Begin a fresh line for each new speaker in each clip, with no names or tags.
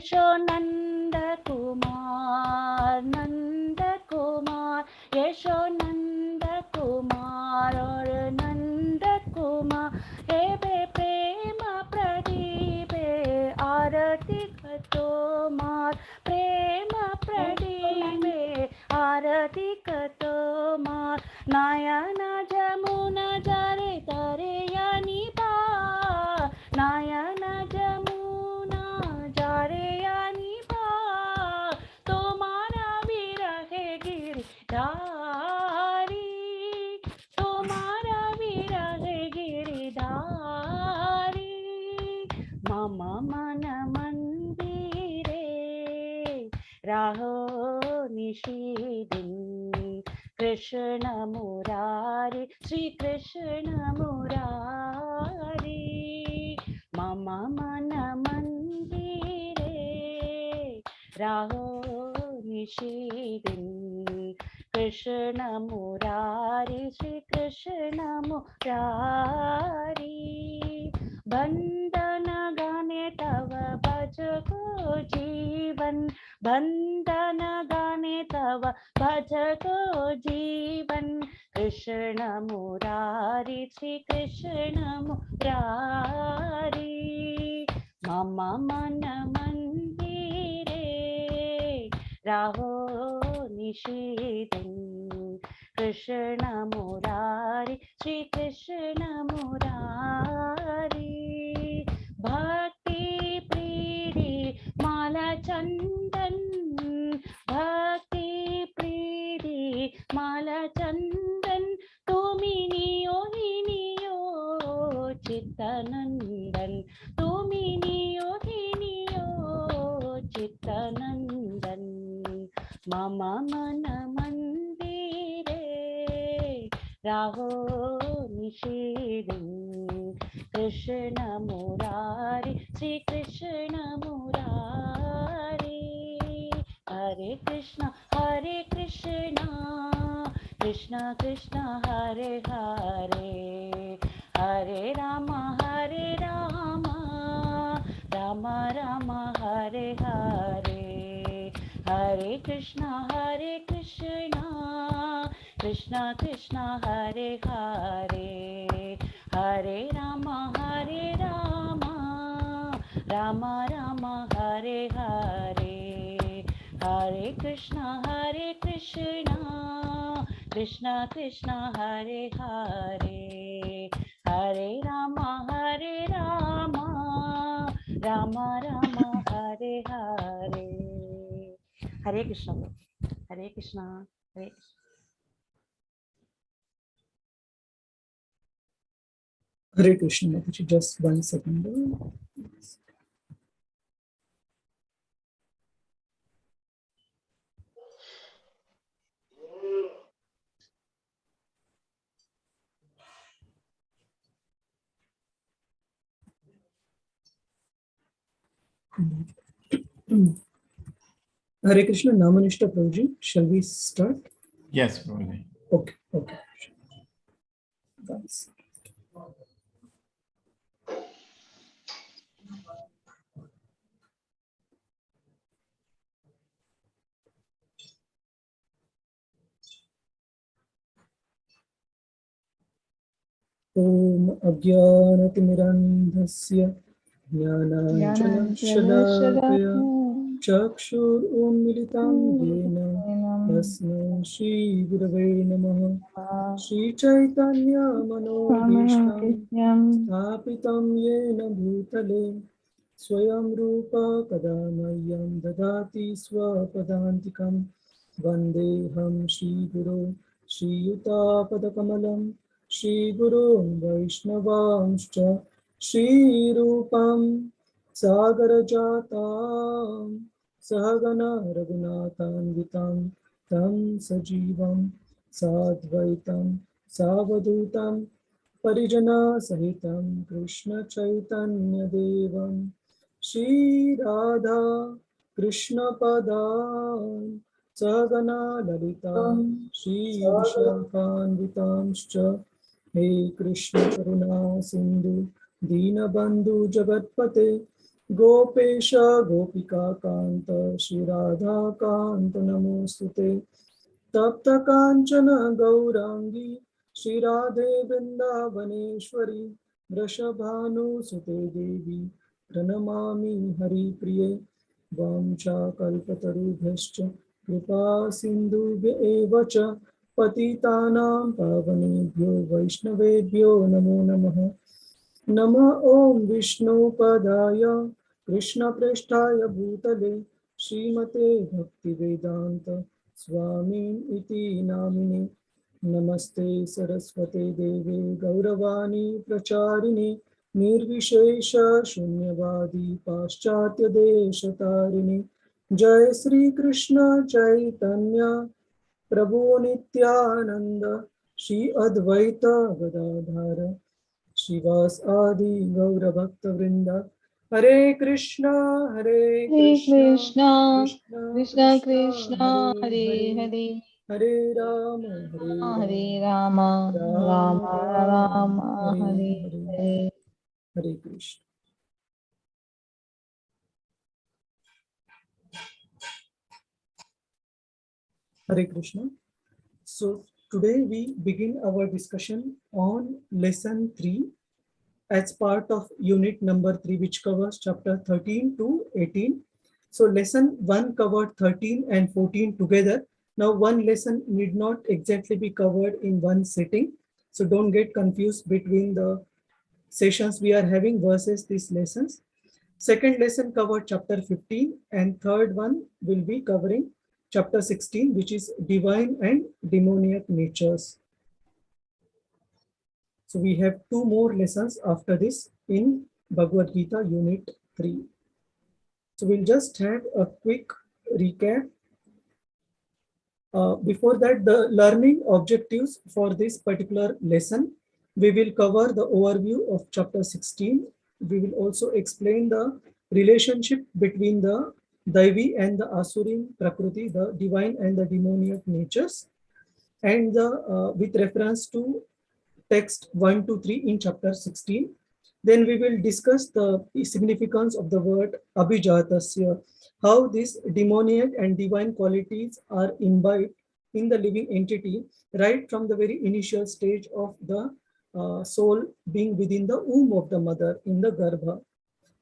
यशो नंद कुमार, नंद कुमार, यशो नंद कुमार और नंद कुमार, हे बे प्रेम प्रदीपे आरती कतो मार, प्रेम प्रदीपे आरती कतो मार, नयन जमुना जरे तरे यानी पार, नयन जमुना जरे यानी पार, तुम्हारा विरहे गिरधारी, तुम्हारा विरहे गिरधारी, मम मन मंदिरे राहो निशीदिन, कृष्ण मुरारी, श्री कृष्ण मुरारी, मम मन मंदिरे राहो निशीदिन, कृष्ण मुरारी, श्री कृष्ण मुरारी, बंदन गाने तव भज को जीवन, बंदन गाने तव भज को जीवन, कृष्ण मुरारी, श्री कृष्ण मुरारी, मम मन मंदिरे राहो निशीदिन, कृष्ण मुरारी, श्री कृष्ण मुरारी, भक्ति प्रीति माला चंदन, भक्ति प्रीति माला चंदन, तुमी नियो चित्तनंदन, तुमी नियो चित्तनंदन, मम मन मंदिरे राहो निशीदिन, कृष्ण मुरारी, श्री कृष्ण मुरारी, हरे कृष्णा कृष्ण कृष्ण हरे हरे, हरे राम राम राम हरे हरे, हरे कृष्ण कृष्ण कृष्ण हरे हरे, हरे राम राम राम हरे हरे, हरे कृष्ण कृष्ण कृष्ण हरे हरे, हरे राम राम राम हरे हरे, हरे कृष्ण हरे कृष्ण हरे Krishna.
Hare Krishna. Just 1 second. Hare Krishna, Namanishta Prabhuji. Shall we start?
Yes, Prabhuji.
Okay, okay. Thanks. Om Ajnanatimirandhasya Jnananjana-shalakaya Chakshur-unmilitam yena Tasmai Shri Gurave Namaha. Shri Chaitanya Manobhishtam Sthapitam yena bhutale Swayam Rupa Kadamayyam Dadati Swapadantikam Vandeham Shri Guru Shri Yuta Padakamalam Shri Guru Vaishnavamscha Shri Rupam Sagarajatam Sahagana Raghunatanvitam Tam Sajivam Sadvaitam Savadutam Parijana Sahitam Krishna Chaitanya Devam Shri Radha Krishna Padam Sagana Lalitam Shri Vishakhanvitamscha He Krishna Karuna Sindhu Deenabandhu Jagatpate Gopesha Gopika Kanta Shri Radha Kanta Namostute Tapta Kanchana Gaurangi Shri Radhe Vrindavaneshwari Vrishabhanu Sute Devi Pranamami Hari Priye Vamcha Kalpatarubhyascha Kripa Sindhubhya eva cha Patitanam Pavanebhyo Vaishnavebhyo Namo Namaha Nama Om Vishnu Padaya Krishna Presthaya Bhutale Srimate Bhakti Vedanta Swami Iti Namine Namaste Saraswate Deve Gauravani Pracharini Nirvishesha Shunyavadi Paschatya Deshatarine Jai Sri Krishna Chaitanya Prabhu Nityananda Shri Advaita Gadadhara Shivas Adi Gaura Bhakta Vrinda Hare Krishna
Hare
Krishna
Krishna,
Krishna
Krishna
Krishna
Krishna,
Hare
Hare
Hare
Hare,
Hare Rama
Hare Rama,
Rama
Rama
Rama
Rama,
Hare
Hare
Hare
Hare.
Hare Krishna. Hare Krishna. So today we begin our discussion on lesson 3 as part of unit number 3, which covers chapter 13 to 18. So lesson 1 covered 13 and 14 together. Now one lesson need not exactly be covered in one sitting. So don't get confused between the sessions we are having versus these lessons. Second lesson covered chapter 15 and third one will be covering chapter 16, which is divine and demoniac natures. So we have 2 more lessons after this in Bhagavad Gita unit 3. So we'll just have a quick recap. Before that, the learning objectives for this particular lesson, we will cover the overview of chapter 16. We will also explain the relationship between the Daivi and the Asurin Prakriti, the divine and the demoniac natures, and with reference to text 1 to 3 in chapter 16. Then we will discuss the significance of the word abhijatasya, how these demoniac and divine qualities are imbibed in the living entity right from the very initial stage of the soul being within the womb of the mother in the garbha.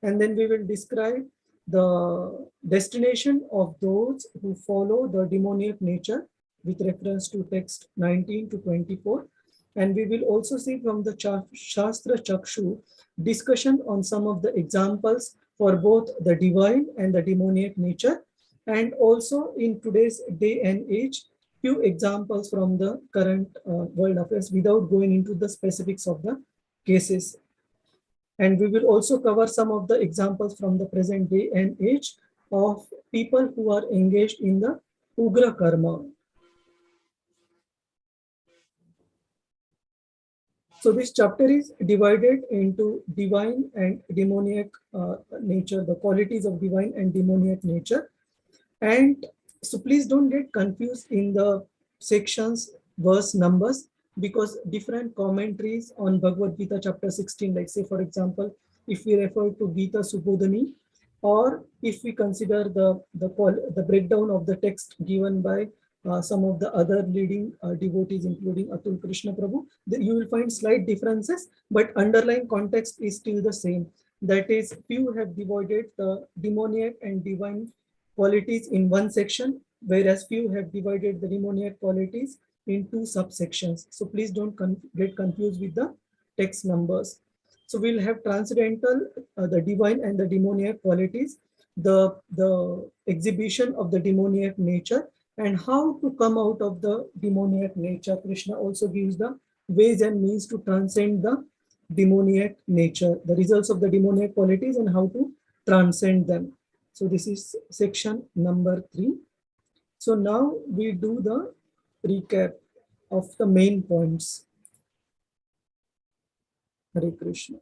And then we will describe the destination of those who follow the demoniac nature with reference to text 19 to 24. And we will also see from the Shastra Chakshu discussion on some of the examples for both the divine and the demoniac nature. And also in today's day and age, few examples from the current world affairs without going into the specifics of the cases. And we will also cover some of the examples from the present day and age of people who are engaged in the Ugra Karma. So this chapter is divided into divine and demoniac nature, the qualities of divine and demoniac nature. And so please don't get confused in the sections, verse numbers, because different commentaries on Bhagavad Gita chapter 16, like say, for example, if we refer to Gita Subodhani, or if we consider the breakdown of the text given by some of the other leading devotees, including Atul Krishna Prabhu, you will find slight differences, but underlying context is still the same. That is, few have divided the demoniac and divine qualities in one section, whereas few have divided the demoniac qualities in 2 subsections. So please don't get confused with the text numbers. So we'll have transcendental, the divine and the demoniac qualities, the exhibition of the demoniac nature, and how to come out of the demoniac nature. Krishna also gives the ways and means to transcend the demoniac nature, the results of the demoniac qualities and how to transcend them. So this is section number 3. So now we do the recap of the main points. Hare Krishna.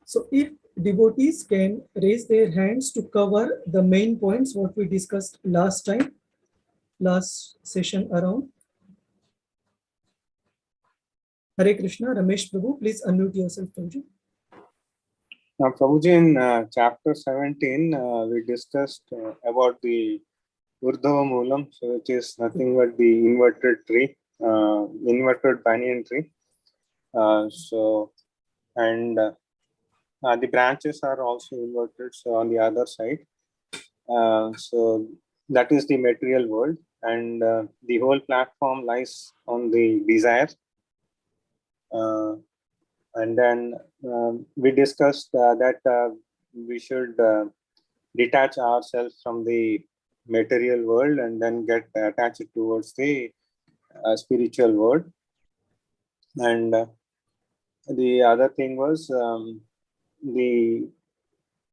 So if devotees can raise their hands to cover the main points what we discussed last time, last session around. Hare Krishna. Ramesh Prabhu, please unmute yourself, Prabhuji.
Now, Prabhuji, in chapter 17, we discussed about the Urdhava Moolam, so which is nothing but the inverted tree, inverted banyan tree. And the branches are also inverted, so on the other side. So that is the material world, and the whole platform lies on the desire. And then we discussed that we should detach ourselves from the material world and then get attached towards the spiritual world. And the other thing was the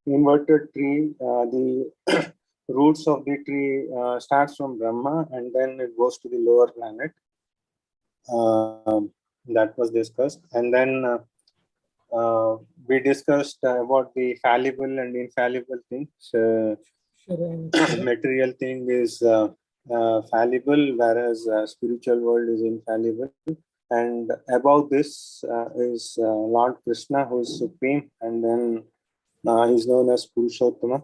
inverted tree, the roots of the tree starts from Brahma and then it goes to the lower planet. That was discussed. And then we discussed about the fallible and infallible things. Material thing is fallible, whereas spiritual world is infallible. And above this is Lord Krishna, who is supreme, and then he's known as Purushottama.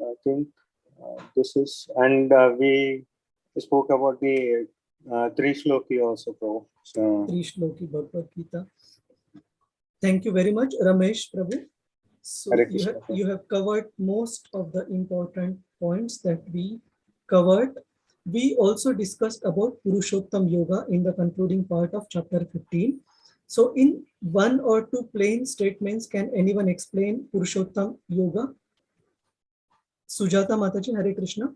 I think this is, and we spoke about the Trishloki also, Prabhu. So,
Trishloki Bhagavad Gita. Thank you very much, Ramesh Prabhu. So
Hare Krishna.
you have covered most of the important points that we covered. We also discussed about Purushottam Yoga in the concluding part of chapter 15. So in one or two plain statements, can anyone explain Purushottam Yoga? Sujata Mataji, Hare Krishna.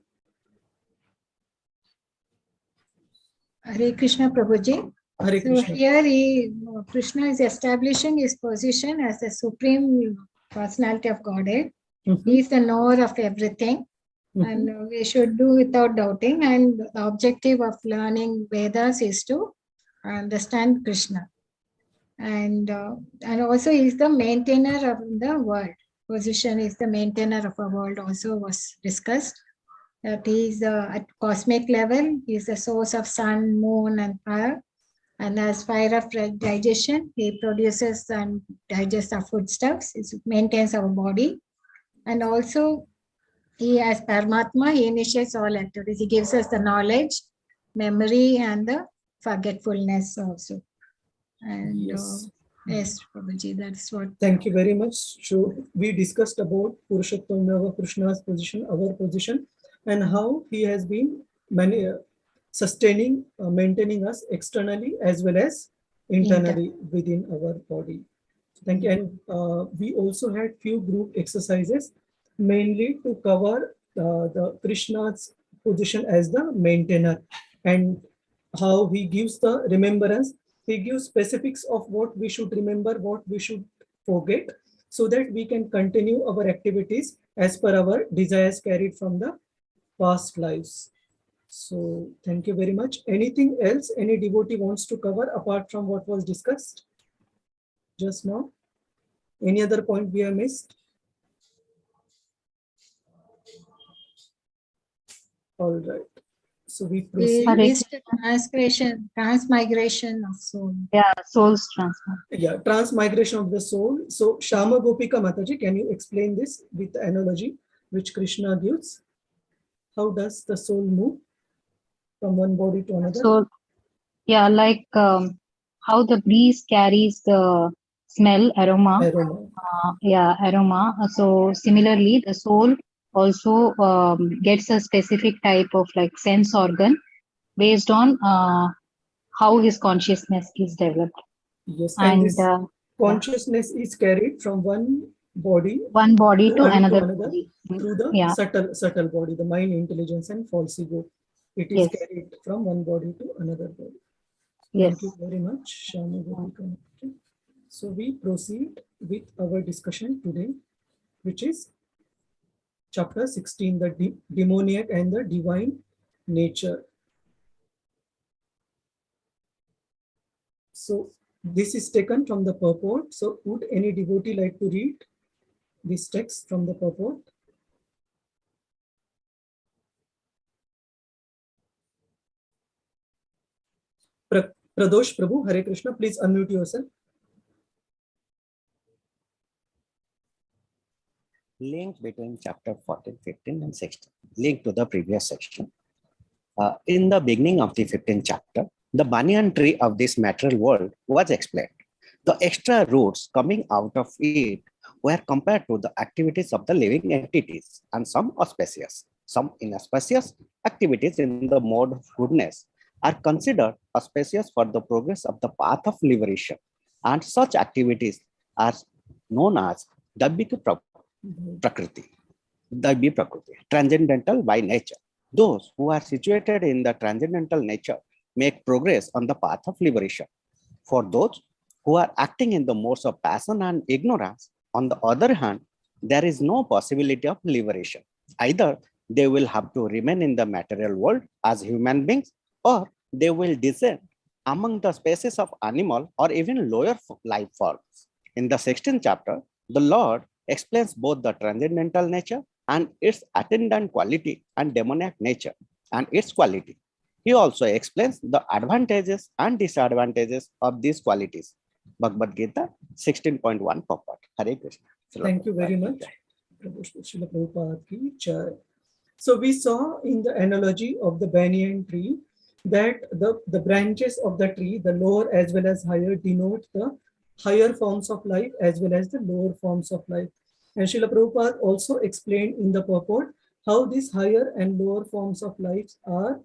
Hare Krishna Prabhuji.
Hare
So
Krishna.
here Krishna is establishing his position as the supreme personality of Godhead. He is the knower of everything. And we should do without doubting. And the objective of learning Vedas is to understand Krishna. And also he is the maintainer of the world. Position is the maintainer of a world also was discussed. That he is at cosmic level, he is the source of sun, moon, and fire. And as fire of digestion, he produces and digests our foodstuffs. It maintains our body. And also, he as Paramatma, he initiates all activities. He gives us the knowledge, memory, and the forgetfulness also. And yes, Prabhuji, that's what.
Thank you very much. So we discussed about Purushottam Yoga, Krishna's position, our position, and how he has been sustaining, maintaining us externally as well as internally within our body. Thank you. And we also had few group exercises, mainly to cover the Krishna's position as the maintainer and how he gives the remembrance. He gives specifics of what we should remember, what we should forget, so that we can continue our activities as per our desires carried from the past lives. So thank you very much. Anything else any devotee wants to cover apart from what was discussed just now? Any other point we have missed? All right. So we proceed.
Transmigration of soul.
Yeah, soul's transfer.
Yeah, transmigration of the soul. So Shama Gopika Mataji, can you explain this with the analogy which Krishna gives? How does the soul move from one body to another?
So, yeah, like how the breeze carries the smell, aroma. Aroma. So similarly, the soul also gets a specific type of like sense organ based on how his consciousness is developed.
Yes, and this consciousness is carried from one body
to another body
through the subtle body, the mind, intelligence, and false ego. It is carried from one body to another body. Thank you very much, Shama Gopika. So we proceed with our discussion today, which is chapter 16, the demoniac and the divine nature. So this is taken from the purport. So would any devotee like to read this text from the purport? Pradosh Prabhu, Hare Krishna, please unmute yourself.
link between chapter 14, 15, and 16, link to the previous section. In the beginning of the 15th chapter, the banyan tree of this material world was explained. The extra roots coming out of it were compared to the activities of the living entities, and some auspicious, some inauspicious activities in the mode of goodness are considered auspicious for the progress of the path of liberation, and such activities are known as Prakriti, transcendental by nature. Those who are situated in the transcendental nature make progress on the path of liberation. For those who are acting in the modes of passion and ignorance, on the other hand, there is no possibility of liberation. Either they will have to remain in the material world as human beings, or they will descend among the species of animal or even lower life forms. In the 16th chapter, the Lord explains both the transcendental nature and its attendant quality and demoniac nature and its quality. He also explains the advantages and disadvantages of these qualities. Bhagavad Gita 16.1 purport. Hare Krishna.
Thank you very much. Srila Prabhupada ki jai. So we saw in the analogy of the banyan tree that the branches of the tree, the lower as well as higher, denote the higher forms of life as well as the lower forms of life. And Srila Prabhupada also explained in the purport how these higher and lower forms of life are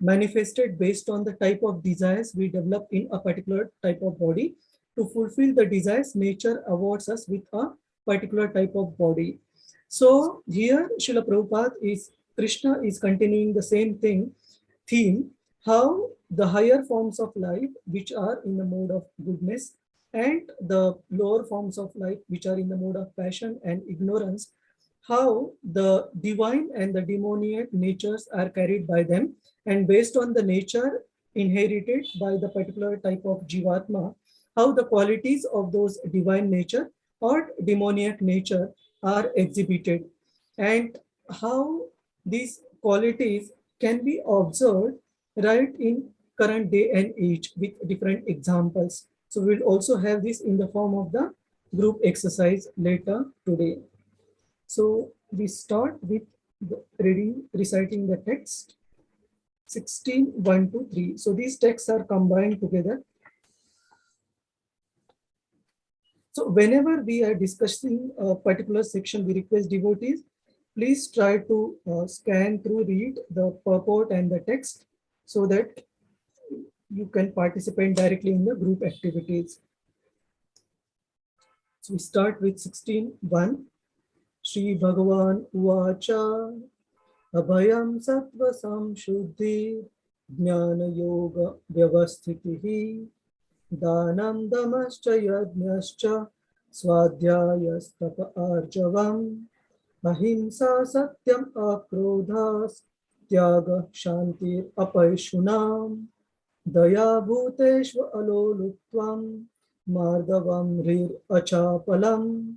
manifested based on the type of desires we develop in a particular type of body. To fulfill the desires, nature awards us with a particular type of body. So here Srila Prabhupada Krishna is continuing the same theme, how the higher forms of life which are in the mode of goodness and the lower forms of life which are in the mode of passion and ignorance, how the divine and the demoniac natures are carried by them, and based on the nature inherited by the particular type of jivatma, how the qualities of those divine nature or demoniac nature are exhibited, and how these qualities can be observed right in current day and age with different examples. So we'll also have this in the form of the group exercise later today. So we start with reciting the text 16, 1 to 3. So these texts are combined together. So whenever we are discussing a particular section, we request devotees, please try to scan through, read the purport and the text so that you can participate directly in the group activities. So we start with 16:1. Shri Bhagavan Uvacha Abhayam Sattva Samshuddhi Jnana Yoga Vyavasthitihi Danam Damascha Yajnascha Swadhyayastapa Arjavam Ahimsa Satyam Akrodhas Tyaga Shantir Apaishunam Daya Bhuteshva Alolutvam Mardavam Rir Achapalam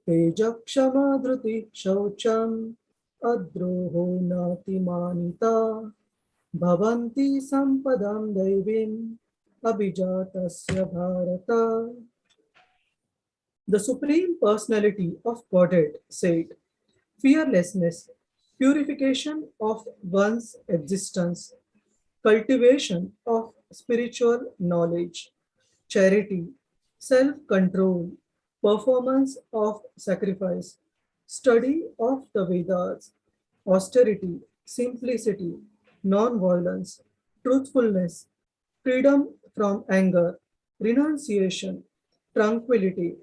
Tejakshama Dhruti Shaucham Adroho Nati Manita Bhavanti Sampadam Daivim Abhijatasya Bharata. The Supreme Personality of Godhead said, fearlessness, purification of one's existence, cultivation of spiritual knowledge, charity, self-control, performance of sacrifice, study of the Vedas, austerity, simplicity, non-violence, truthfulness, freedom from anger, renunciation, tranquility,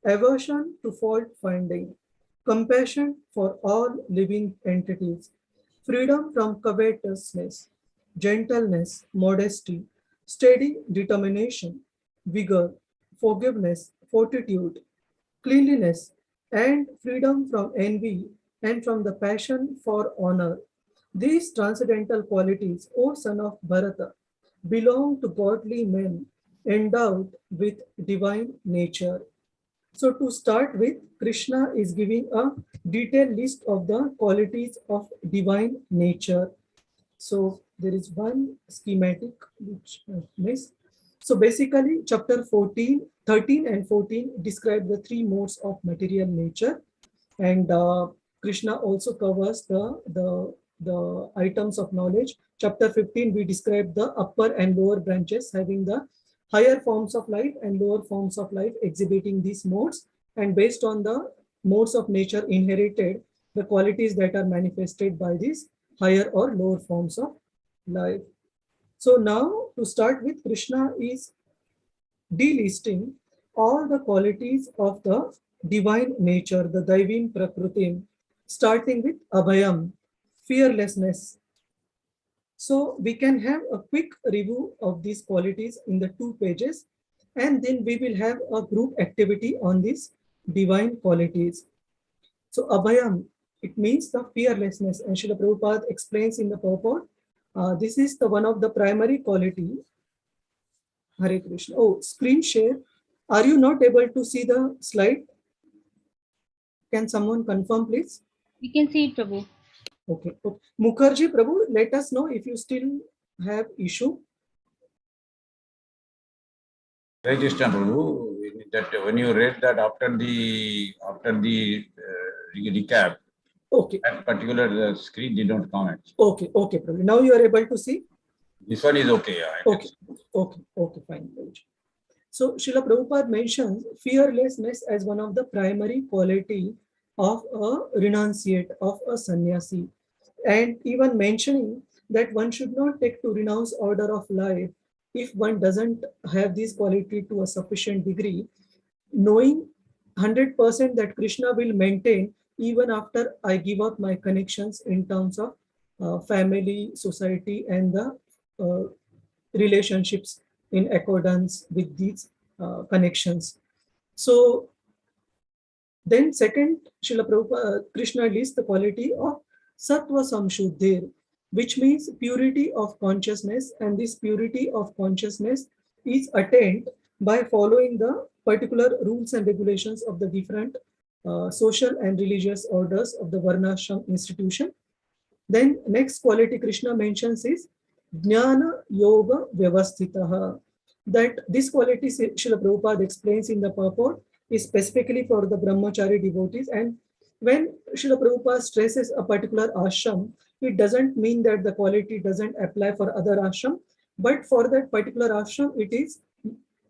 aversion to fault finding, compassion for all living entities, freedom from covetousness, gentleness, modesty, steady determination, vigor, forgiveness, fortitude, cleanliness, and freedom from envy and from the passion for honor. These transcendental qualities, O son of Bharata, belong to godly men endowed with divine nature. So to start with, Krishna is giving a detailed list of the qualities of divine nature. So there is one schematic which I missed. So basically chapter 13 and 14 describe the three modes of material nature. And Krishna also covers the items of knowledge. Chapter 15, we describe the upper and lower branches having the higher forms of life and lower forms of life exhibiting these modes. And based on the modes of nature inherited, the qualities that are manifested by these higher or lower forms of life. So now to start with, Krishna is delisting all the qualities of the divine nature, the Daivim Prakrutim, starting with Abhayam, fearlessness. So we can have a quick review of these qualities in the 2 pages, and then we will have a group activity on these divine qualities. So Abhayam, it means the fearlessness, and Srila Prabhupada explains in the purport, this is the one of the primary quality. Hare Krishna. Oh, screen share. Are you not able to see the slide? Can someone confirm, please?
We can see it, Prabhu.
Okay. Mukherjee, Prabhu, let us know if you still have issue.
Register, Prabhu, that when you read that after the recap,
Okay.
that particular screen did not come.
Okay, Prabhu. Now you are able to see?
This one is okay. Yeah,
Okay, fine. So Srila Prabhupada mentions fearlessness as one of the primary quality of a renunciate, of a sannyasi, and even mentioning that one should not take to renounce order of life if one doesn't have this quality to a sufficient degree, knowing 100% that Krishna will maintain even after I give up my connections in terms of family, society, and the relationships in accordance with these connections. So then second, Srila Prabhupada, Krishna lists the quality of Sattva Samshuddhir, which means purity of consciousness, and this purity of consciousness is attained by following the particular rules and regulations of the different social and religious orders of the Varnashram institution. Then next quality Krishna mentions is Jnana Yoga Vyavasthitaha. That this quality Srila Prabhupada explains in the purport is specifically for the brahmachari devotees, and when Srila Prabhupada stresses a particular ashram, it doesn't mean that the quality doesn't apply for other ashram, but for that particular ashram it is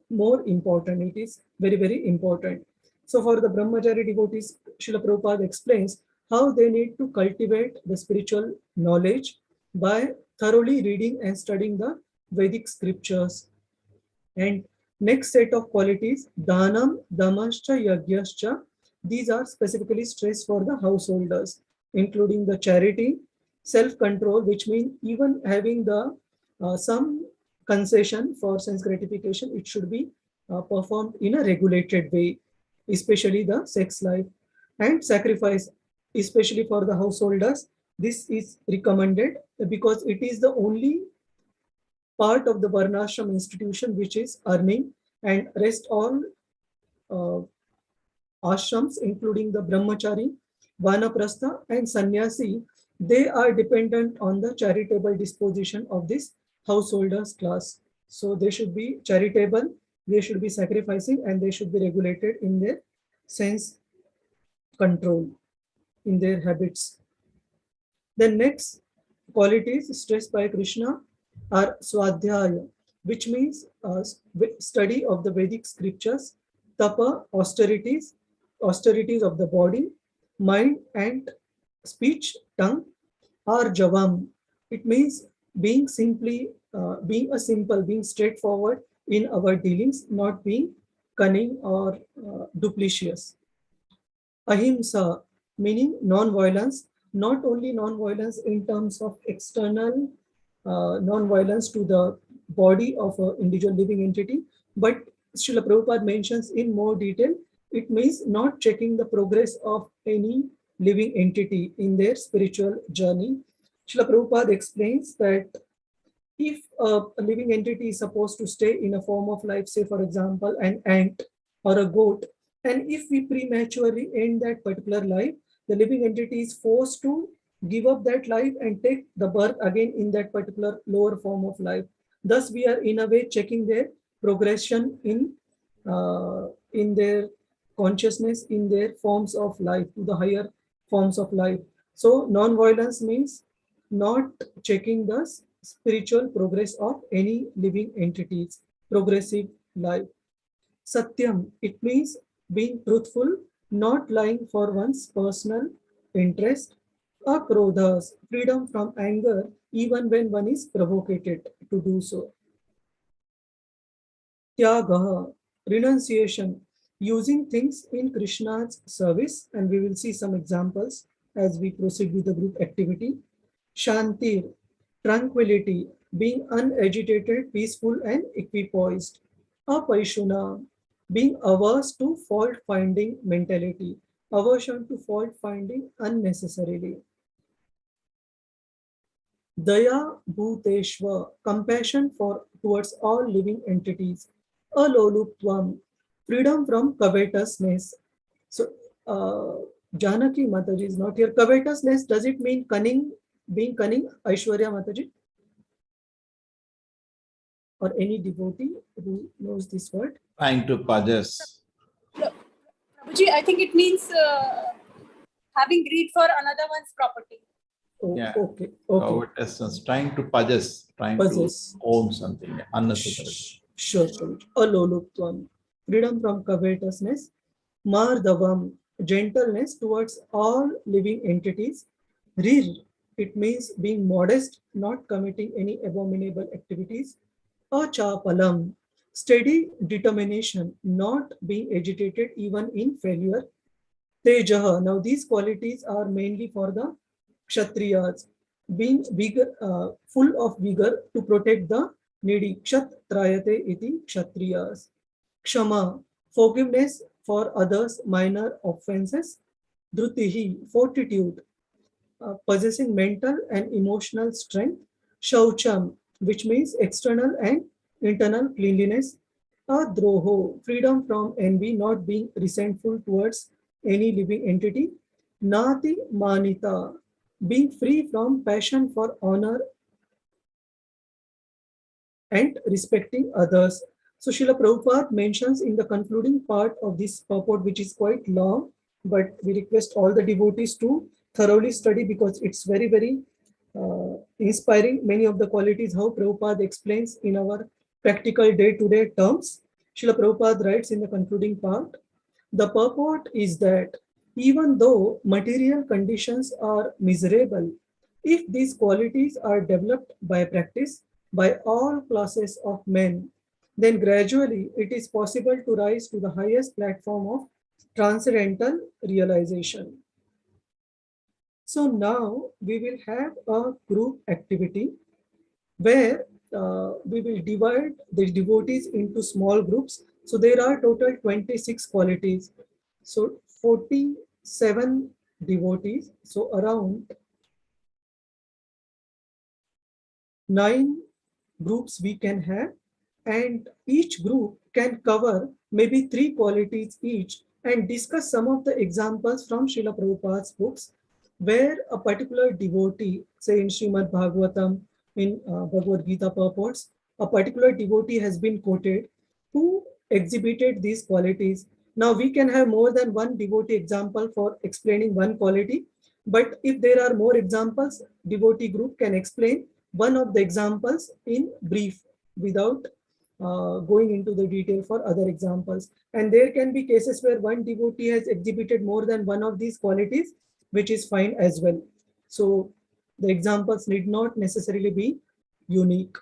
more important, it is very, very important. So for the brahmachari devotees, Srila Prabhupada explains how they need to cultivate the spiritual knowledge by thoroughly reading and studying the Vedic scriptures. And next set of qualities, Dhanam, Damascha, Yagyascha, these are specifically stressed for the householders, including the charity, self-control, which means even having the some concession for sense gratification, it should be performed in a regulated way, especially the sex life, and sacrifice, especially for the householders. This is recommended because it is the only part of the Varnashram institution which is earning, and rest all ashrams, including the brahmachari, vanaprastha, and sannyasi, they are dependent on the charitable disposition of this householders class. So they should be charitable, they should be sacrificing, and they should be regulated in their sense control, in their habits. The next qualities stressed by Krishna are Swadhyaya, which means study of the Vedic scriptures, Tapa, austerities of the body, mind, and speech, tongue, or Javam. It means being being straightforward in our dealings, not being cunning or duplicitous. Ahimsa, meaning non-violence, not only non-violence in terms of external non-violence to the body of an individual living entity, but Srila Prabhupada mentions in more detail, it means not checking the progress of any living entity in their spiritual journey. Srila Prabhupada explains that if a living entity is supposed to stay in a form of life, say for example an ant or a goat, and if we prematurely end that particular life, the living entity is forced to give up that life and take the birth again in that particular lower form of life. Thus, we are in a way checking their progression in their consciousness in their forms of life, to the higher forms of life. So non-violence means not checking the spiritual progress of any living entities, progressive life. Satyam, it means being truthful, not lying for one's personal interest. Akrodhas, freedom from anger, even when one is provoked to do so. Tyagaha, renunciation, using things in Krishna's service, and we will see some examples as we proceed with the group activity. Shantir, tranquility, being unagitated, peaceful, and equipoised. Apaishuna, being averse to fault-finding mentality, aversion to fault-finding unnecessarily. Daya Bhuteshwa, compassion towards all living entities. Aloluptvam, freedom from covetousness. So, Janaki Mataji is not here. Covetousness, does it mean cunning, being cunning, Aishwarya Mataji? Or any devotee who knows this word?
Trying to possess.
Prabhuji, I think it means having greed for another one's property.
Oh,
Yeah.
okay.
Covetousness, trying to possess, to own something unnecessary.
Sure. Aloluptvam, freedom from covetousness. Mardavam, gentleness towards all living entities. Rir, it means being modest, not committing any abominable activities. Achapalam, steady determination, not being agitated even in failure. Tejaha, now these qualities are mainly for the Kshatriyas, being vigor, full of vigor to protect the needy. Kshatrayate iti Kshatriyas. Kshama, forgiveness for others' minor offenses. Drutihi, fortitude, possessing mental and emotional strength. Shaucham, which means external and internal cleanliness. Adroho, freedom from envy, not being resentful towards any living entity. Nati Manita, being free from passion for honor and respecting others. So Srila Prabhupada mentions in the concluding part of this purport, which is quite long, but we request all the devotees to thoroughly study because it's very, very inspiring. Many of the qualities how Prabhupada explains in our practical day-to-day terms. Srila Prabhupada writes in the concluding part, the purport is that even though material conditions are miserable, if these qualities are developed by practice by all classes of men, then gradually it is possible to rise to the highest platform of transcendental realization. So now we will have a group activity where we will divide the devotees into small groups. So there are total 26 qualities. So 47 devotees. So around 9 groups we can have, and each group can cover maybe 3 qualities each and discuss some of the examples from Srila Prabhupada's books where a particular devotee, say in Srimad Bhagavatam, in Bhagavad Gita purports, a particular devotee has been quoted who exhibited these qualities. Now we can have more than one devotee example for explaining one quality, but if there are more examples, devotee group can explain one of the examples in brief without going into the detail for other examples. And there can be cases where one devotee has exhibited more than one of these qualities, which is fine as well. So the examples need not necessarily be unique.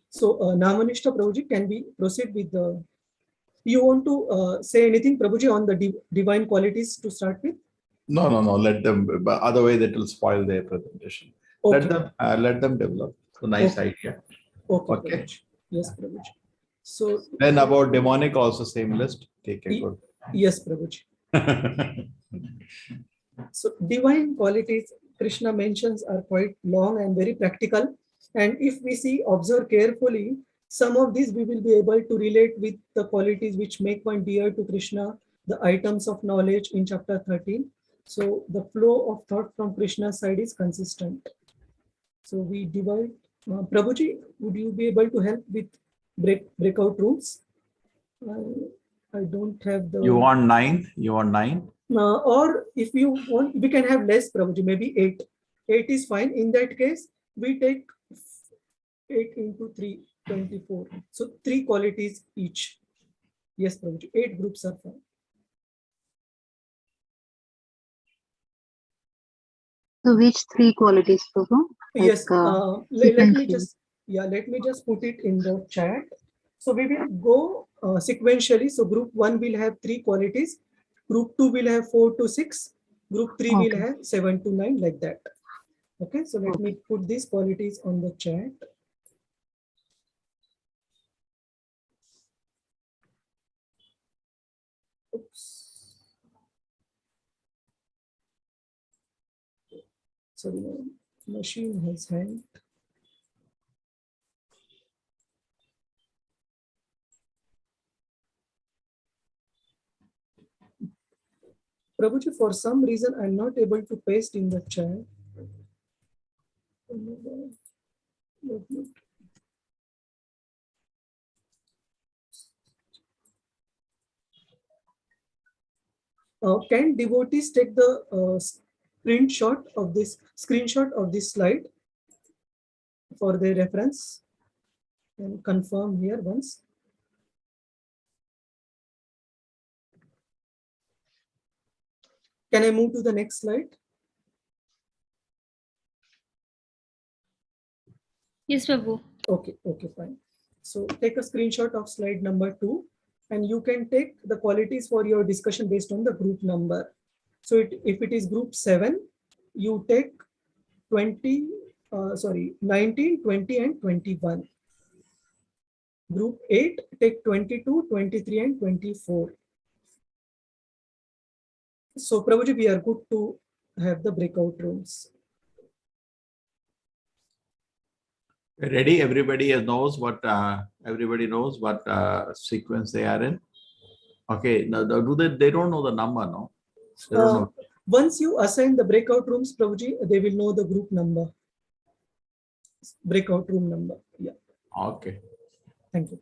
So Namanishta Prabhuji, can we proceed with the, you want to say anything Prabhuji on the divine qualities to start with?
No, let them, but otherwise it will spoil their presentation.
Okay.
Let them develop. So nice idea.
Okay.
Okay.
Prabhuji. Yes, Prabhuji. So
then about demonic also same list. Take a good.
Yes, Prabhuji. So divine qualities Krishna mentions are quite long and very practical. And if we see, observe carefully, some of these we will be able to relate with the qualities which make one dear to Krishna, the items of knowledge in chapter 13. So the flow of thought from Krishna's side is consistent. So we divide. Prabhuji, would you be able to help with breakout rooms? I don't have the.
You want 9? You want 9?
Or if you want, we can have less, Prabhuji, maybe 8. 8 is fine. In that case, we take 8 into 3, 24. So 3 qualities each. Yes, Prabhuji, 8 groups are fine.
So which 3 qualities, Prabhu?
Yes, let me
sequentially.
just put it in the chat. So we will go sequentially. So group 1 will have 3 qualities. Group 2 will have 4 to 6. Group 3 will have 7 to 9, like that. Okay, so let me put these qualities on the chat. Oops. Sorry, my machine has hanged. Prabhuji, for some reason, I'm not able to paste in the chat. Can devotees take the screenshot of this slide for their reference and confirm here once? Can I move to the next slide?
Yes, Prabhu.
Okay, fine. So take a screenshot of slide number 2, and you can take the qualities for your discussion based on the group number. So if it is group 7, you take 19, 20, and 21. Group 8, take 22, 23, and 24. So Prabhuji, we are good to have the breakout rooms.
Ready? Everybody knows what sequence they are in. Okay. Now, they don't know the number, no? They don't know.
Once you assign the breakout rooms, Prabhuji, they will know the group number. Breakout room number. Yeah.
Okay.
Thank you.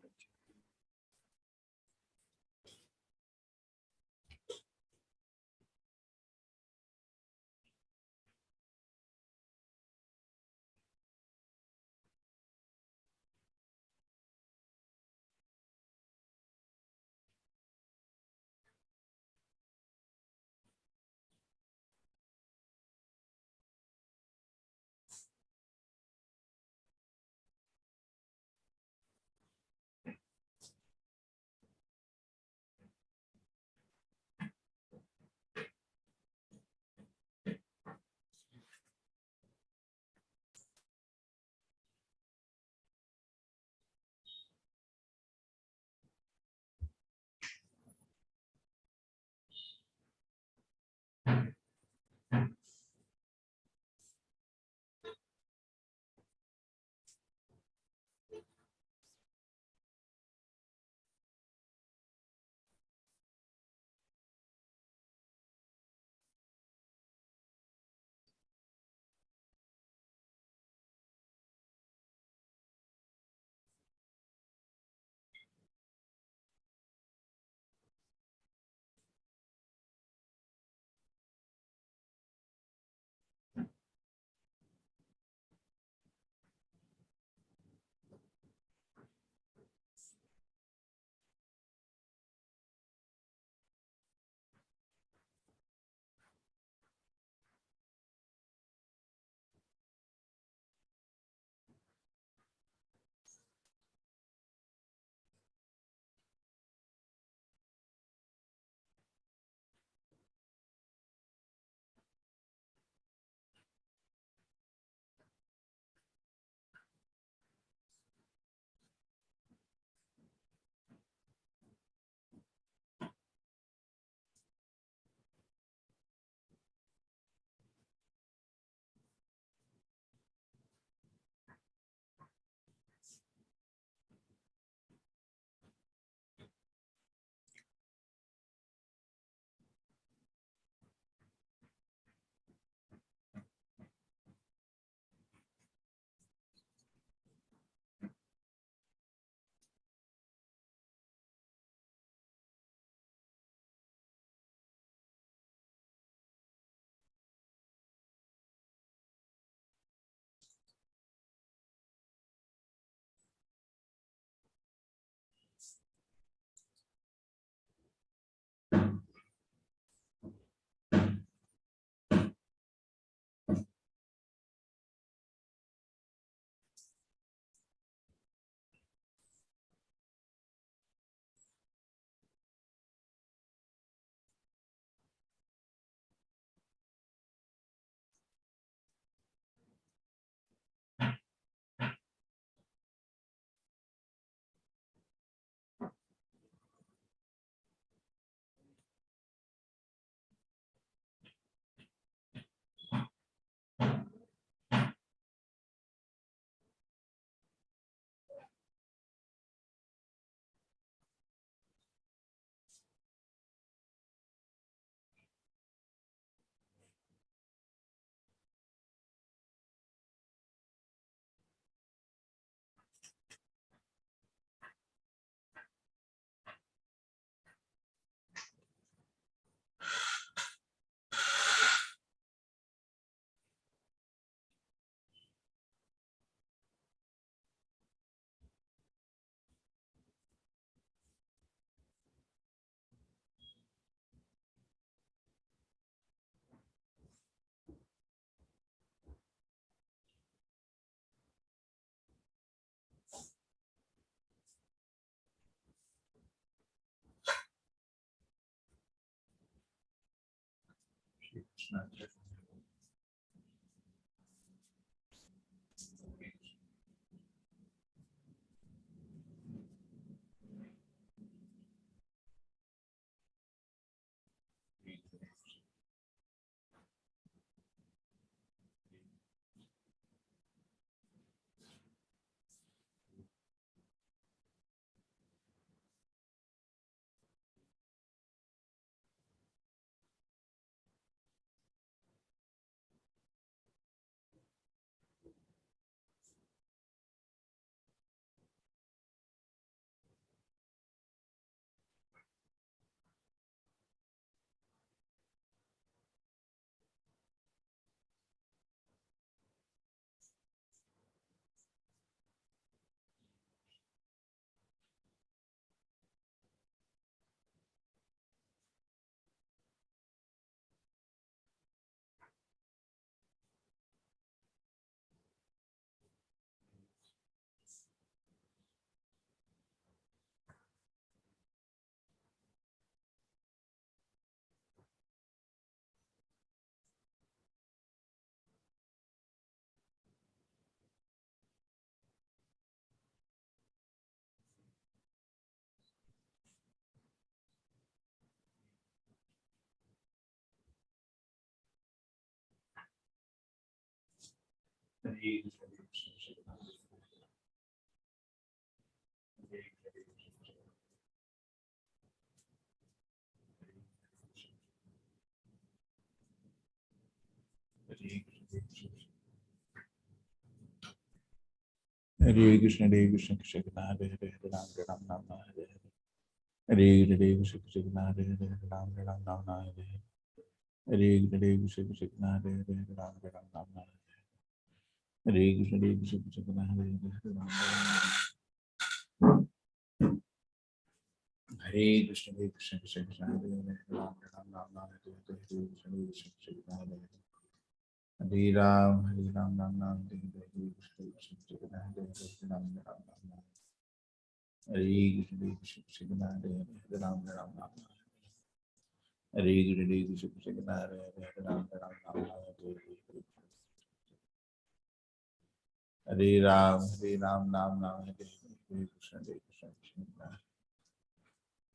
Hare Krishna, Krishna Krishna, Hare Hare, Ram Ram Ram Hare Hare. Hare Krishna, Krishna Hare Hare, Ram Ram Ram Hare Hare. Hare Krishna, Krishna Hare Hare, Ram Ram Ram Hare Hare. Hare Krishna, Krishna Hare Hare, Ram Ram. Hare Krishna, Krishna Krishna Hare Hare, Ram Ram Ram Hare Hare. Hare Krishna, Krishna Hare Hare. Hare Ram, Hare Ram, Ram Ram, Hare Hare, Hare Krishna, Krishna Hare Hare, Ram Ram Ram. Hare Krishna, Krishna Hare Hare, Ram Ram Ram. Hare Krishna, Krishna Hare Hare, Ram Ram Ram. Hare Ram, Hare Ram, Ram Ram, Hare Hare, Krishna, Krishna.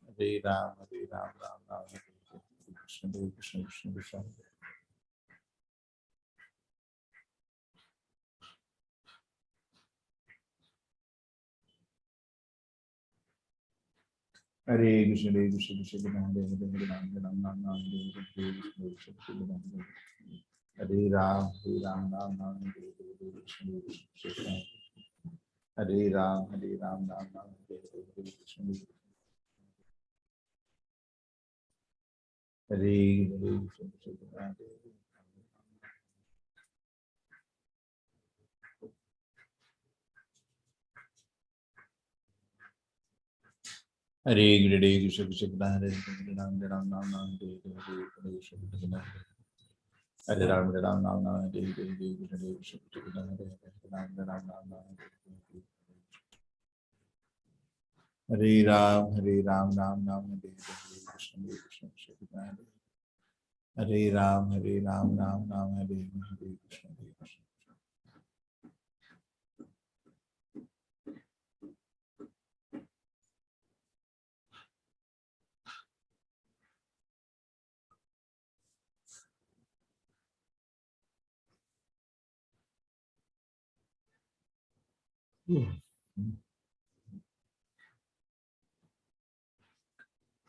Hare Ram, Hare Ram, Ram Ram, Hare Hare, Krishna, Krishna, Krishna. Hare Krishna, Krishna Hare Hare, Ram Ram Ram, Hare Krishna, Hare Ram, Hare Ram, Ram Ram, Hare Krishna, Krishna. Hare Ram, Hare Ram, Ram Ram, Hare Krishna. Hare Krishna, Hare Krishna, Krishna Hare Hare, Ram Ram Ram, Hare Krishna. Hare Ram, Hare Ram, Ram Ram, Hare Krishna, Ram Ram Ram. Hare Ram, Hare Ram, Ram Ram, Hare Krishna, Krishna. Hare Ram, Hare Ram, Ram Ram, Hare Krishna, Krishna.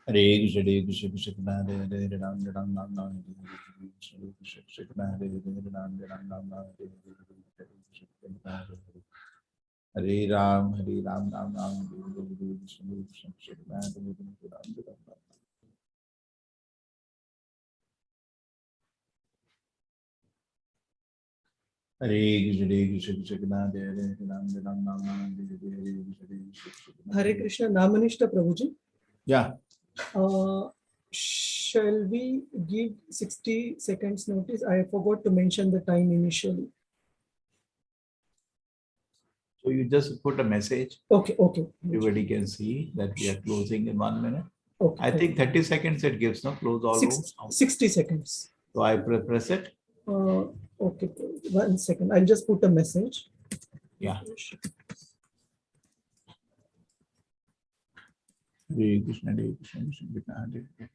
Hare Krishna, Krishna Hare Hare, Ram Ram Ram, Hare Krishna, Krishna Hare Hare, Ram Ram Ram, Hare Krishna. Hare Ram, Hare Ram, Ram Ram, Hare Krishna, Krishna Hare Hare.
Hare Krishna, Namanishta Prabhuji.
Yeah.
Shall we give 60 seconds notice? I forgot to mention the time initially.
So you just put a message.
Okay.
Everybody can see that we are closing in 1 minute.
Okay.
I think 30 seconds it gives, no? Close all rooms.
60 seconds.
So I press it.
Okay, 1 second. I'll just put a message.
Yeah. Hare Krishna, Hare Krishna, Krishna Krishna, Hare Hare.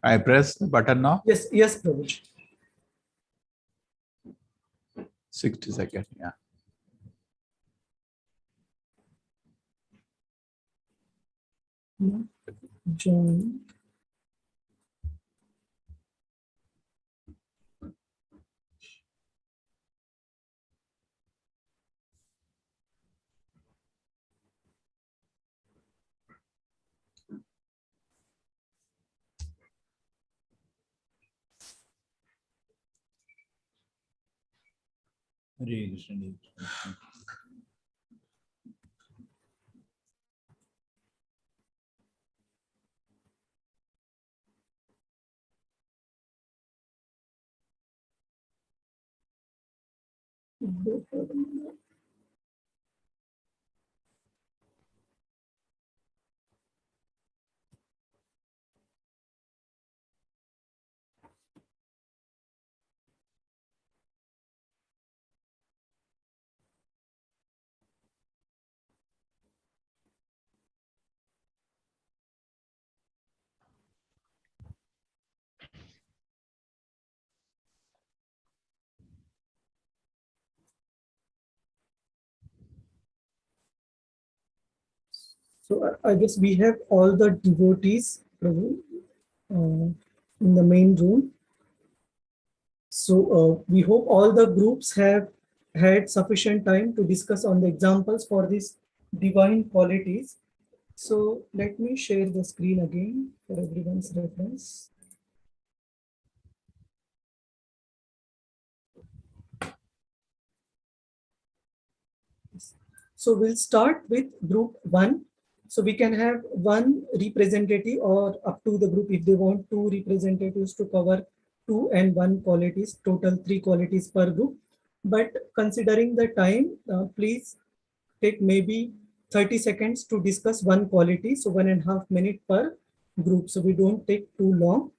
I press the button now.
Yes, yes, Prabhuji.
60 seconds. Yeah.
Join.
Hare Krishna, Hare Krishna.
So I guess we have all the devotees, Prabhu, in the main room. So we hope all the groups have had sufficient time to discuss on the examples for these divine qualities. So let me share the screen again for everyone's reference. So we'll start with group 1. So we can have one representative or up to the group if they want 2 representatives to cover 2 and 1 qualities, total 3 qualities per group. But considering the time, please take maybe 30 seconds to discuss one quality. So 1.5 minutes per group. So we don't take too long.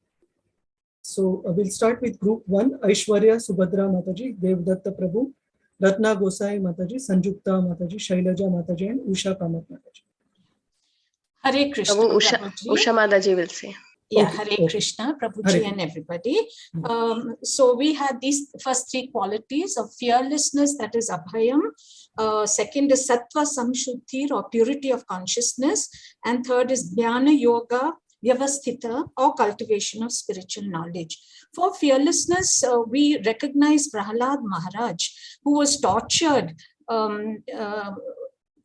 So we'll start with group 1, Aishwarya Subhadra Mataji, Devdatta Prabhu, Ratna Gosai Mataji, Sanjukta Mataji, Shailaja Mataji, and Usha Kamat Mataji.
Hare Krishna,
Prabhu,
Prabhuji.
Usha Mataji will say.
Yeah,
Okay,
Hare Krishna, Prabhuji
Hare
and everybody. So we had these first 3 qualities of fearlessness, that is abhayam. Second is sattva samshuddhi or purity of consciousness. And third is jnana yoga, vyavasthita or cultivation of spiritual knowledge. For fearlessness, we recognize Prahlad Maharaj, who was tortured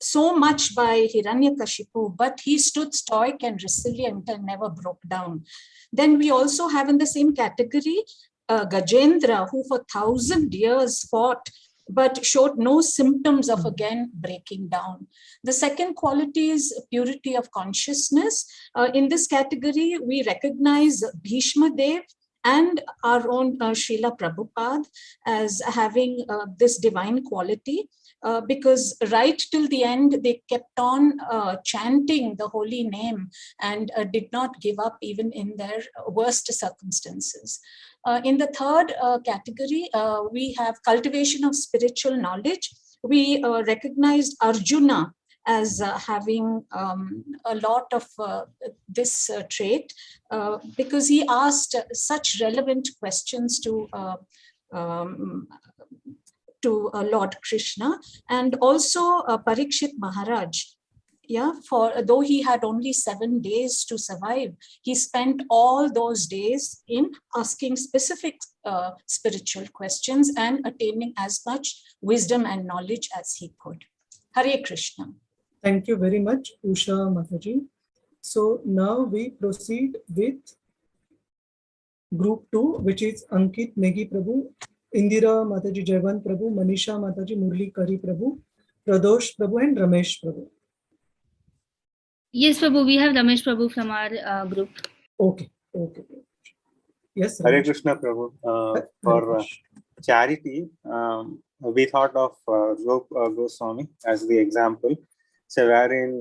so much by Hiranyakashipu, but he stood stoic and resilient and never broke down. Then we also have in the same category Gajendra, who for 1,000 years fought but showed no symptoms of again breaking down. The second quality is purity of consciousness. In this category, we recognize Bhishma Dev and our own Srila Prabhupada as having this divine quality. Because right till the end, they kept on chanting the holy name and did not give up even in their worst circumstances. In the third category, we have cultivation of spiritual knowledge. We recognized Arjuna as having a lot of this trait because he asked such relevant questions to Lord Krishna, and also Parikshit Maharaj. Yeah, for though he had only 7 days to survive, he spent all those days in asking specific spiritual questions and attaining as much wisdom and knowledge as he could. Hare Krishna.
Thank you very much, Usha Mataji. So now we proceed with group 2, which is Ankit Negi Prabhu, Indira Mataji, Jayvant Prabhu, Manisha Mataji, Murli Kari Prabhu, Pradosh Prabhu, and Ramesh Prabhu.
Yes, Prabhu, we have Ramesh Prabhu from our group.
Okay, okay. Yes,
Hare
Ramesh.
Krishna Prabhu.
Hare
For
Krishna.
charity, we thought of Rup Goswami as the example. So wherein,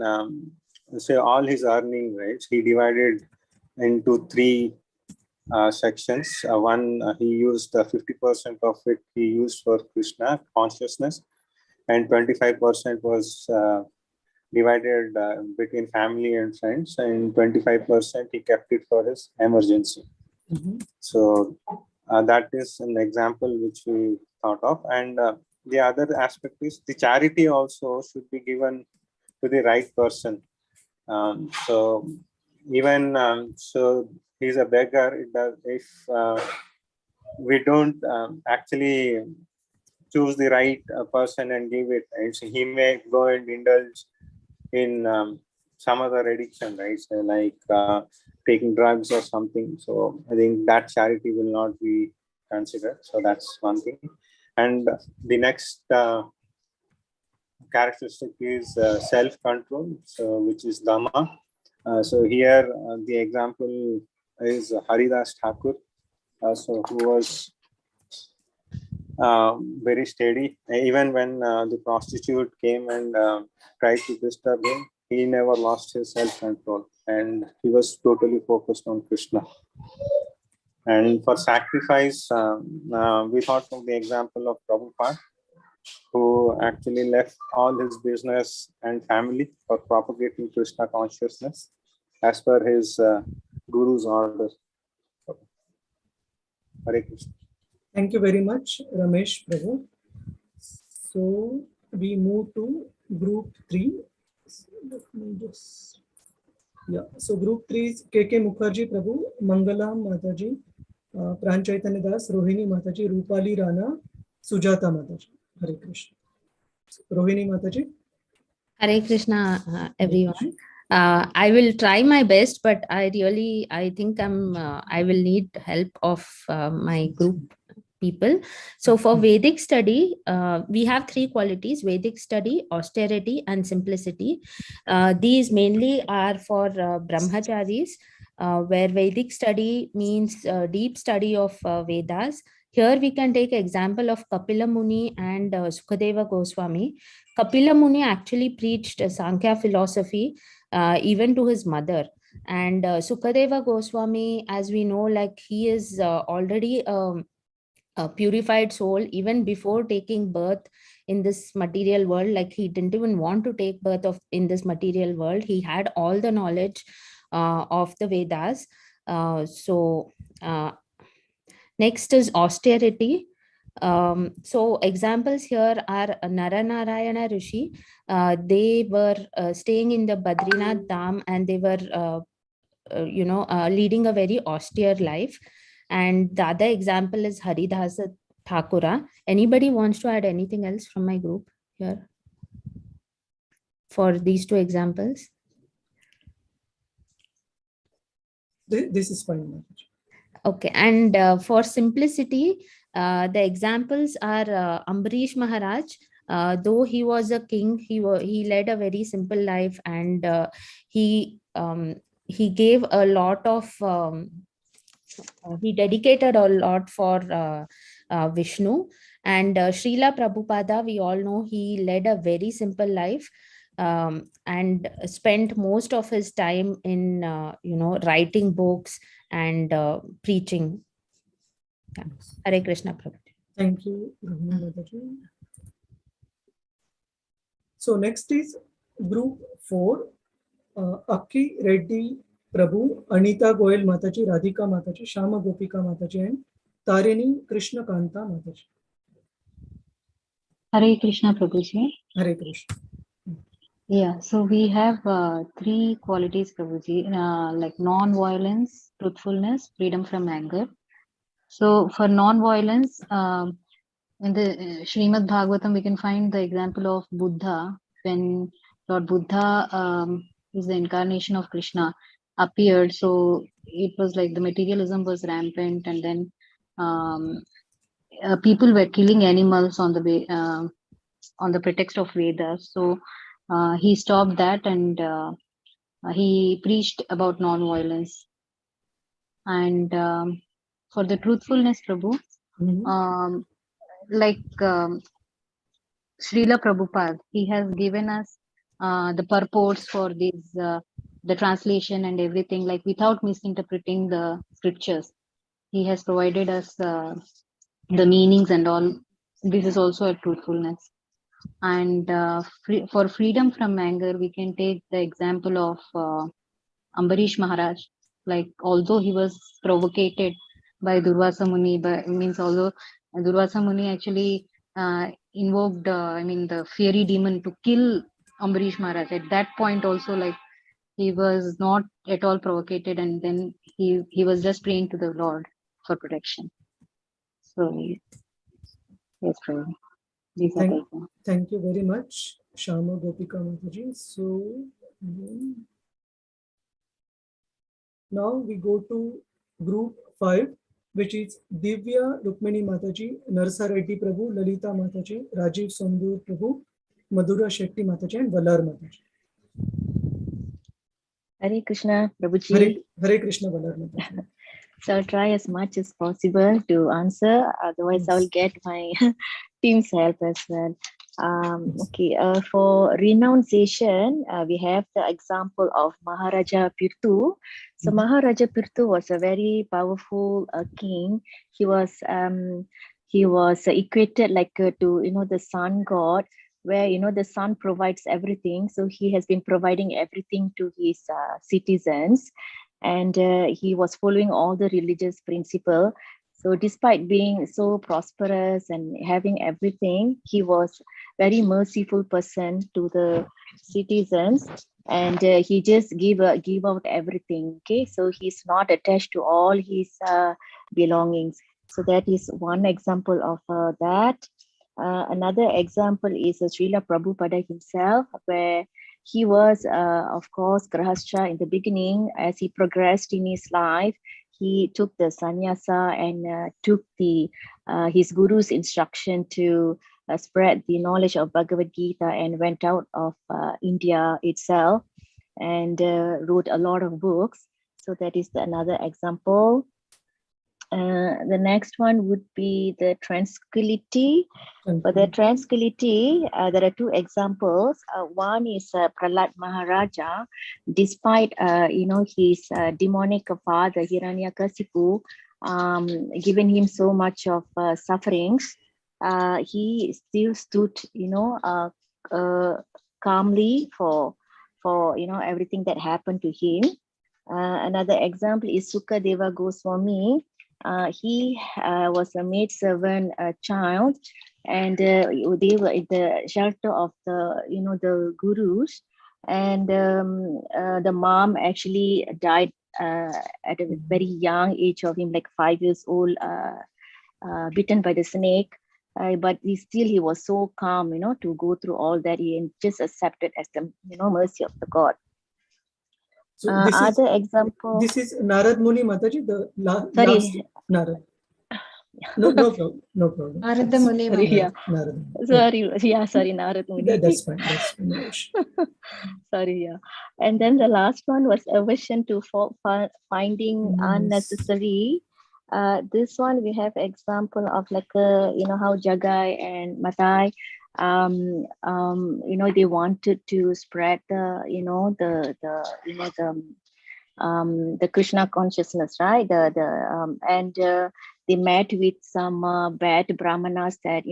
so all his earning, right, he divided into three sections. One, he used 50% of it he used for Krishna consciousness, and 25% was divided between family and friends, and 25% he kept it for his emergency. So that is an example which we thought of. And the other aspect is the charity also should be given to the right person. So even so he's a beggar. It does, if we don't actually choose the right person and give it, and so he may go and indulge in some other addiction, right? So like taking drugs or something. So I think that charity will not be considered. So that's one thing. And the next characteristic is self-control, so which is Dhamma. So here the example is Haridas Thakur, so who was very steady. Even when the prostitute came and tried to disturb him, he never lost his self-control, and he was totally focused on Krishna. And for sacrifice, we thought of the example of Prabhupada, who actually left all his business and family for propagating Krishna consciousness as per his guru's order. Hare Krishna.
Thank you very much, Ramesh Prabhu. So we move to group 3. Let me just, yeah. So group 3 is KK Mukherjee Prabhu, Mangalam Mataji, Pran Chaitanya Das, Rohini Mataji, Rupali Rana, Sujata Mataji. Hare Krishna. Rohini Mataji.
Hare Krishna, everyone. I will try my best, but I think I will need help of my group people. So for Vedic study, we have 3 qualities: Vedic study, austerity, and simplicity. These mainly are for brahmacharis, where Vedic study means deep study of Vedas. Here we can take example of Kapila Muni and Sukadeva Goswami. Kapila Muni actually preached Sankhya philosophy even to his mother. And Sukadeva Goswami, as we know, like he is already a purified soul even before taking birth in this material world. Like he didn't even want to take birth in this material world. He had all the knowledge of the Vedas. Next is austerity. So examples here are Naranarayana Rishi. They were staying in the Badrinath Dham, and they were leading a very austere life. And the other example is Haridasa Thakura. Anybody wants to add anything else from my group here for these 2 examples?
This is fine.
Okay, and for simplicity, the examples are Ambarish Maharaj. Though he was a king, he led a very simple life, and he gave a lot of he dedicated a lot for Vishnu. And Srila Prabhupada, we all know, he led a very simple life and spent most of his time in writing books and preaching. Yeah. Hare Krishna Prabhu.
Thank you. So next is group 4, Akki Reddy Prabhu, Anita Goyal Mataji, Radhika Mataji, Shama Gopika Mataji, and Tarini Krishna Kanta Mataji.
Hare Krishna Prabhuji.
Hare Krishna.
Yeah, so we have 3 qualities, Prabhuji, like non-violence, truthfulness, freedom from anger. So for non-violence, in the Srimad Bhagavatam, we can find the example of Buddha. When Lord Buddha is the incarnation of Krishna, appeared. So it was like the materialism was rampant, and then people were killing animals on the way, on the pretext of Vedas. So he stopped that, and he preached about non-violence. And for the truthfulness, Prabhu, like Srila Prabhupada, he has given us the purports for these, the translation and everything, like without misinterpreting the scriptures. He has provided us the meanings and all. This is also a truthfulness. And for freedom from anger, we can take the example of Ambarish Maharaj. Like, although he was provocated by Durvasa Muni, but means although Durvasa Muni actually invoked, the fiery demon to kill Ambarish Maharaj. At that point also, like, he was not at all provocated, and then he was just praying to the Lord for protection. So yes, Prabhu.
Thank you very much, Shama Gopika Mataji. So now we go to group 5, which is Divya Rukmini Mataji, Narsa Reddy Prabhu, Lalita Mataji, Rajiv Sandhu Prabhu, Madhura Shetty Mataji, and Valar Mataji.
Hare Krishna, Prabhuji.
Hare Krishna, Valar Mataji.
So I'll try as much as possible to answer. Otherwise, yes, I will get my team's help as well. Okay, for renunciation, we have the example of Maharaja Pirtu. So Maharaja Pirtu was a very powerful king. He was equated like to the sun god, where the sun provides everything. So he has been providing everything to his citizens, and he was following all the religious principle. So despite being so prosperous and having everything, he was very merciful person to the citizens, and he just give out everything. Okay, so he's not attached to all his belongings. So that is one example of that. Another example is Srila Prabhupada himself, where he was, of course, Grahastha in the beginning. As he progressed in his life, he took the sannyasa and took his guru's instruction to spread the knowledge of Bhagavad Gita, and went out of India itself and wrote a lot of books. So that is another example. The next one would be the tranquility. For the tranquility, there are two examples. One is Prahlad Maharaja. Despite his demonic father Hiranyakasipu giving him so much of sufferings, he still stood calmly for everything that happened to him. Another example is Sukadeva Goswami. He was a maidservant child, and they were in the shelter of the gurus, and the mom actually died at a very young age of him, like 5 years old, bitten by the snake. But he was so calm, to go through all that. He just accepted as the mercy of the God.
So
other example.
This is Narad Muni Mataji, the last Narad. No problem. No problem.
Narada Muni.
Sorry, yeah. Sorry, Narad Muni.
That's fine. That's fine.
Sorry, yeah. And then the last one was aversion to finding unnecessary. This one we have example of like how Jagai and Matai, they wanted to spread the Krishna consciousness, right? And they met with some bad brahmanas that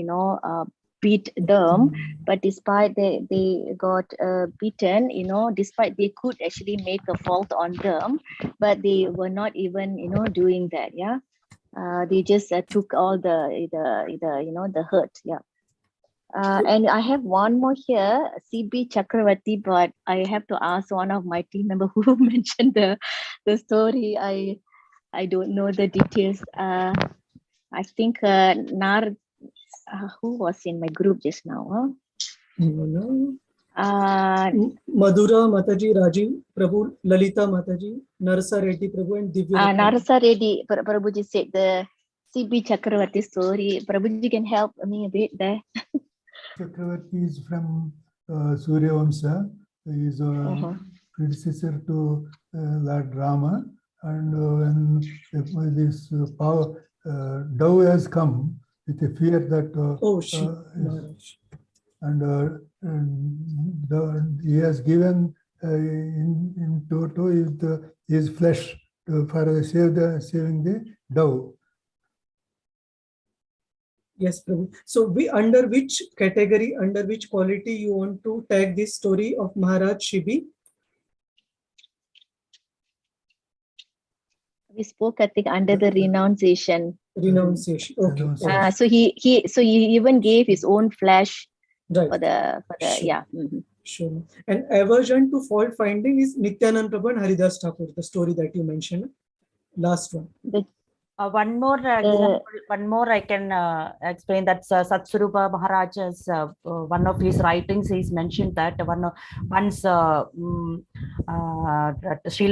beat them, but despite they got beaten, despite they could actually make a fault on them, but they were not even doing that. Yeah, they just took all the hurt. Yeah. And I have one more here, CB Chakravarti, but I have to ask one of my team members who mentioned the story. I don't know the details. I think Nard, who was in my group just now?
Madhura Mataji, Rajiv Prabhu, Lalita Mataji, Narsa Reddy Prabhu, and Divya.
Narsa Reddy Prabhuji said the CB Chakravarti story. Prabhuji can help me a bit there.
Chakravarti is from Surya Vamsa. He is a predecessor to Lord Rama. And when this power, dove has come with a fear that he has given in toto his flesh for saving the dove.
Yes, Prabhu. So under which category, under which quality you want to tag this story of Maharaj Shibi?
We spoke, I think, under the renunciation.
Renunciation. Okay.
So he even gave his own flesh
right.
for the
sure. Sure. And aversion to fault finding is Nityanand Prabhu and Haridas Thakur, the story that you mentioned. Last one.
One more example, one more I can explain that Satsvarupa Maharaj's one of his writings, he's mentioned that once Srila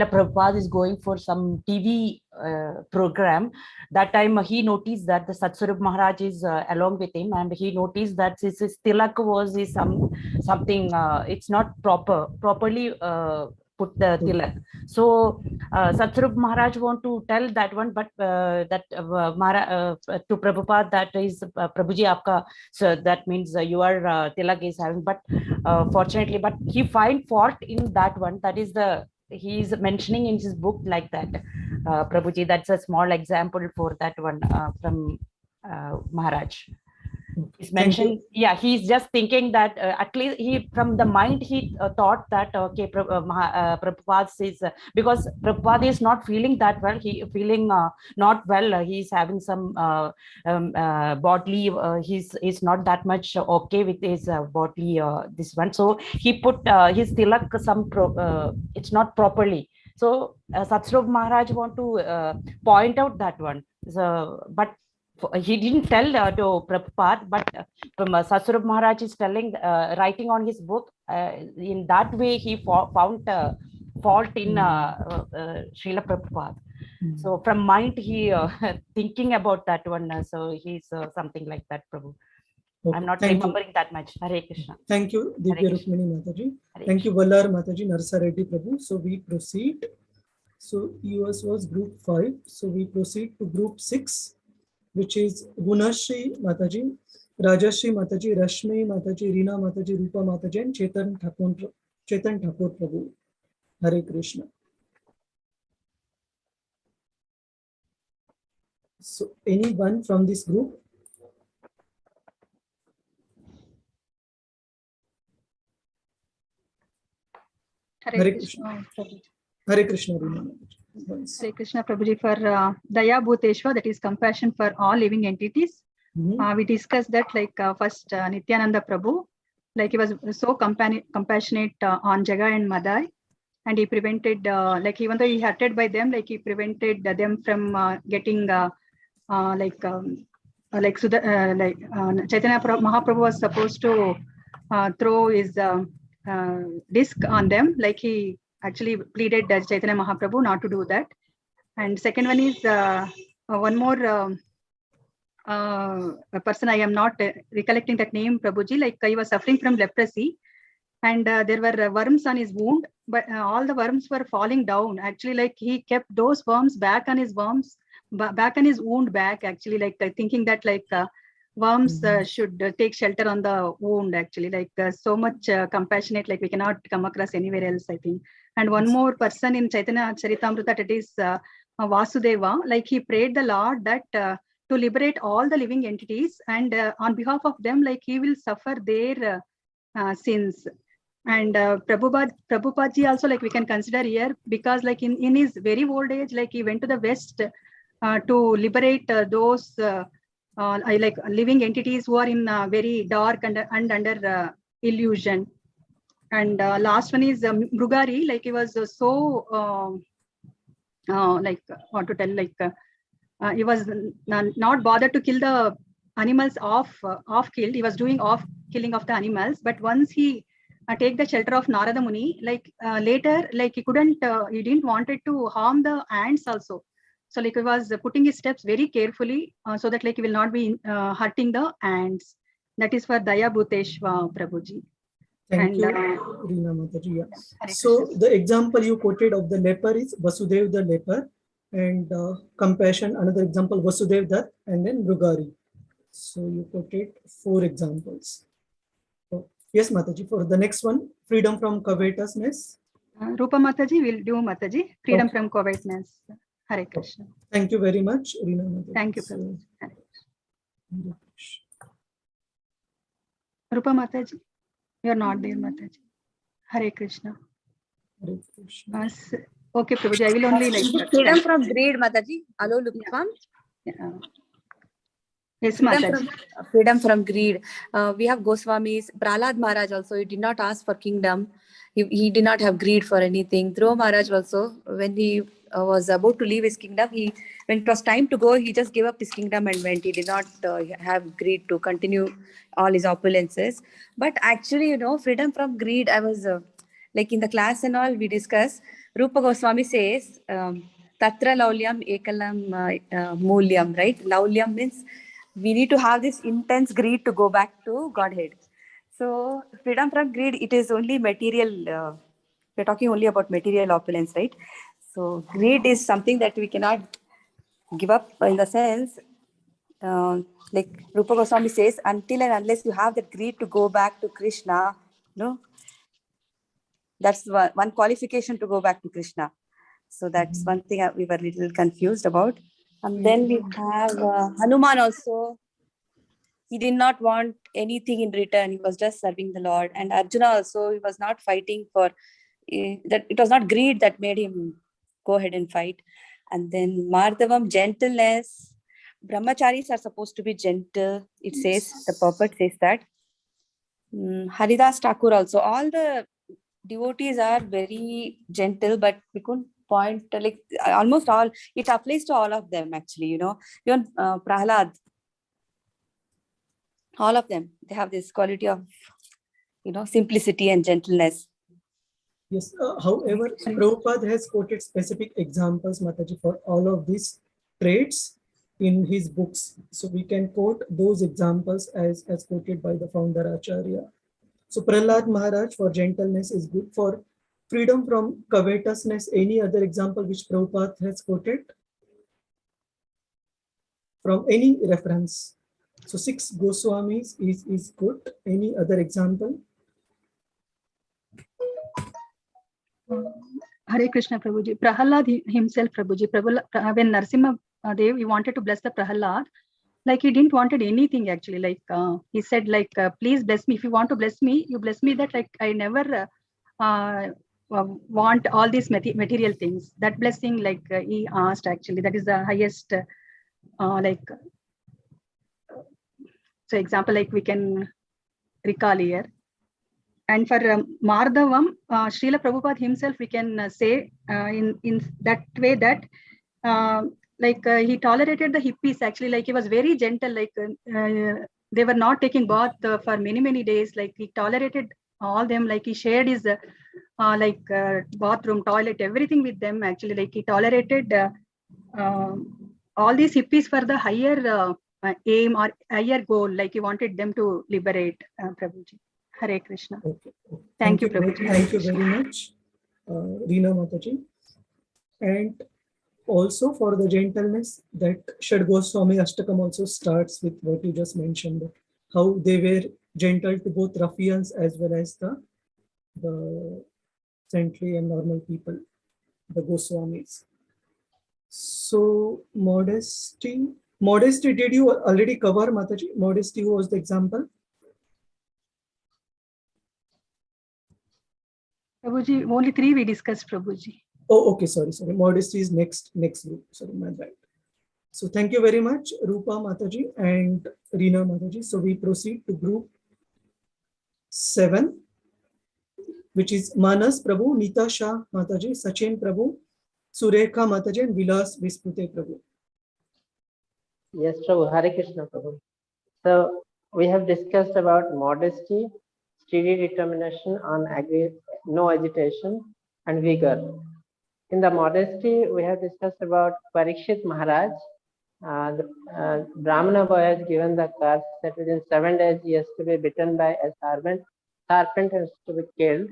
Prabhupada is going for some TV program. That time he noticed that the Satsvarupa Maharaj is along with him, and he noticed that his tilak was something it's not properly put the tilak. So Satsvarupa Maharaj want to tell that one, but to Prabhupada, that is Prabhuji aapka, so that means your tilak is having, but fortunately, but he find fault in that one. That is he is mentioning in his book like that. Prabhuji, that's a small example for that one from Maharaj. He's mentioned, yeah, he's just thinking that at least he, from the mind, he thought that okay, Prabhupada says because Prabhupada is not feeling that well, he feeling not well, he's having some bodily, he's not that much okay with his bodily this one, so he put his tilak some it's not properly. So Satsvarupa Maharaj want to point out that one. So, but he didn't tell to Prabhupada, but Satsvarupa Maharaj is telling, writing on his book. In that way, he found fault in Srila Prabhupada. So from mind, he thinking about that one. So he's something like that, Prabhu. Okay. I'm not remembering that much. Hare Krishna.
Thank you, Divya Rukmini Mataji. Thank you, Vallar Mataji, Narsa Reddy Prabhu. So we proceed. So yours was group 5. So we proceed to group 6. Which is Gunashri Mataji, Rajashri Mataji, Rashmi Mataji, Reena Mataji, Rupa Mataji, and Chetan Thakur Prabhu. Hare Krishna. So, anyone from this group?
Hare Krishna.
Hare Krishna, Reena Mataji.
Hare Krishna Prabhuji, for Daya Bhuteshwa, that is compassion for all living entities. We discussed that like first Nityananda Prabhu, like he was so compassionate on Jaga and Madai, and he prevented, like even though he hurted by them, like he prevented them from getting Chaitanya Mahaprabhu was supposed to throw his disc on them, like he actually pleaded Chaitanya Mahaprabhu not to do that. And second one is one more a person, I am not recollecting that name, Prabhuji, like he was suffering from leprosy, and there were worms on his wound, but all the worms were falling down. Actually, like he kept those worms back on his wound back, actually, like thinking that like worms should take shelter on the wound, actually, like so much compassionate, like we cannot come across anywhere else, I think. And one more person in Chaitanya Charitamrita, that it is Vasudeva, like he prayed the Lord that to liberate all the living entities, and on behalf of them, like he will suffer their sins. And Prabhupada also, like we can consider here, because like in his very old age, like he went to the West to liberate those like living entities who are in very dark and under illusion. And last one is Mrugari, like he was so like what to tell, like he was not bothered to kill the animals off killed. He was doing off killing of the animals, but once he take the shelter of Narada Muni, like later, like he didn't wanted to harm the ants also. So like he was putting his steps very carefully so that like he will not be hurting the ants. That is for Daya Bhuteshwa Prabhuji.
Thank you, Reena Mataji. Yeah. So the example you quoted of the leper is Vasudev the leper, and compassion, another example, Vasudev Dutt, and then Mrugari. So you quoted 4 examples. So, yes, Mataji, for the next one, freedom from covetousness.
Rupa Mataji will do Mataji, freedom from covetousness. Hare Krishna.
Thank you very much, Reena Mataji.
Thank you,
So,
Prabhuji. Rupa Mataji, you are not there, Mataji. Hare Krishna.
Hare Krishna.
Okay, Prabhuji, I will only like
freedom from greed, Mataji. Hello, Lupam.
Yeah. Yes,
Freedom from greed. We have Goswamis. Prahlad Maharaj also, he did not ask for kingdom. He did not have greed for anything. Dhruva Maharaj also, when he was about to leave his kingdom, when it was time to go, he just gave up his kingdom and went. He did not have greed to continue all his opulences. But actually, freedom from greed, I was like in the class and all, we discuss. Rupa Goswami says, Tatra laulyam ekalam mulyam, right? Laulyam means we need to have this intense greed to go back to Godhead. So freedom from greed, it is only material. We're talking only about material opulence, right? So greed is something that we cannot give up in the sense, like Rupa Goswami says, until and unless you have that greed to go back to Krishna, that's one qualification to go back to Krishna. So that's one thing we were a little confused about. And then we have Hanuman also. He did not want anything in return. He was just serving the Lord. And Arjuna also, he was not fighting for that. It was not greed that made him go ahead and fight. And then Madhavam, gentleness. Brahmacharis are supposed to be gentle. It says, the purport says that. Haridas Thakur also. All the devotees are very gentle, but we couldn't point, like almost all, it applies to all of them actually, even Prahlad. All of them, they have this quality of, simplicity and gentleness.
Yes, however, Prabhupada has quoted specific examples, Mataji, for all of these traits in his books. So we can quote those examples as quoted by the founder Acharya. So Prahlad Maharaj for gentleness is good. For freedom from covetousness, any other example which Prabhupada has quoted from any reference? So 6 Goswamis is good. Any other example?
Hare Krishna, Prabhuji. Prahlad himself, Prabhuji. When Narsimha Dev, he wanted to bless the Prahlad, like he didn't wanted anything actually. Like he said, like, please bless me. If you want to bless me, you bless me that like I never want all these material things. That blessing, like he asked actually, that is the highest, so example, like we can recall here. And for Madhavam, Srila Prabhupada himself, we can say in that way that he tolerated the hippies actually, like he was very gentle, like they were not taking bath for many days, like he tolerated all them, like he shared his bathroom, toilet, everything with them actually, like he tolerated all these hippies for the higher aim or higher goal, like he wanted them to liberate. Prabhuji. Hare Krishna.
Okay.
Thank you, Prabhuji.
Thank you very much, Reena Mataji. And also for the gentleness, that Shad Goswami Ashtakam also starts with what you just mentioned, how they were gentle to both ruffians as well as the saintly and normal people, the Goswamis. So modesty, did you already cover, Mataji? Modesty was the example.
Prabhuji, only 3 we discussed, Prabhuji.
Oh, okay, sorry. Modesty is next group. Sorry, my bad. So thank you very much, Rupa Mataji and Reena Mataji. So we proceed to group 7, which is Manas Prabhu, Nita Shah Mataji, Sachin Prabhu, Surekha Mataji, and Vilas Vispute Prabhu.
Yes, Prabhu. Hare Krishna, Prabhu. So we have discussed about modesty, steady determination on no agitation, and vigor. In the modesty, we have discussed about Parikshit Maharaj. The Brahmana boy has given the curse that within 7 days he has to be bitten by a serpent has to be killed.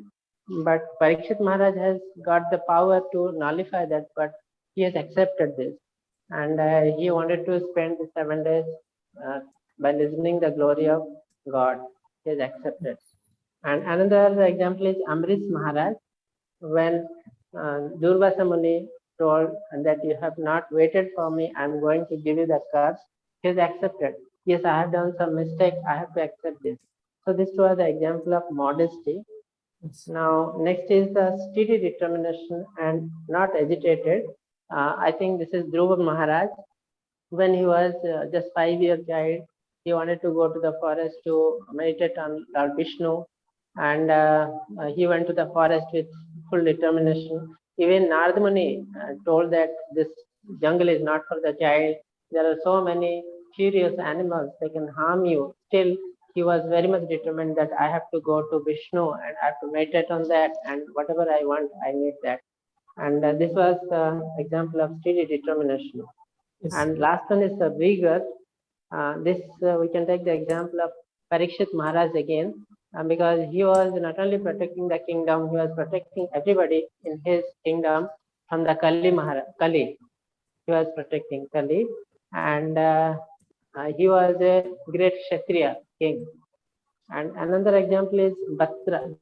But Parikshit Maharaj has got the power to nullify that, but he has accepted this. And he wanted to spend the 7 days by listening the glory of God. He has accepted. And another example is Amrish Maharaj. When Durvasa Muni told that you have not waited for me, I'm going to give you the curse, he has accepted. Yes, I have done some mistake, I have to accept this. So this was the example of modesty. Now, next is the steady determination and not agitated. I think this is Dhruva Maharaj. When he was just 5-year child, he wanted to go to the forest to meditate on Lord Vishnu, and he went to the forest with full determination. Even Narada Muni told that this jungle is not for the child. There are so many curious animals, they can harm you. Still, he was very much determined that I have to go to Vishnu and I have to meditate on that, and whatever I want, I need that. And this was the example of steady determination. Yes. And last one is the vigor. This we can take the example of Parikshit Maharaj again, because he was not only protecting the kingdom, he was protecting everybody in his kingdom from the Kali. He was protecting Kali, and he was a great Kshatriya king. And another example is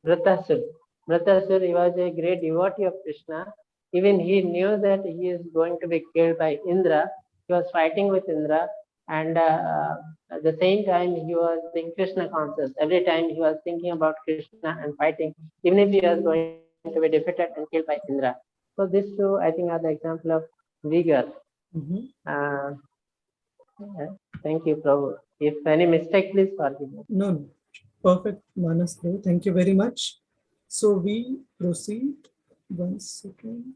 Vratasur. Vratasur, he was a great devotee of Krishna. Even he knew that he is going to be killed by Indra. He was fighting with Indra, and at the same time he was being Krishna conscious. Every time he was thinking about Krishna and fighting, even if he was going to be defeated and killed by Indra. So these two, I think, are the example of vigor. Thank you, Prabhu. If any mistake, please forgive me.
No. Perfect, Manas. Thank you very much. So we proceed. 1 second.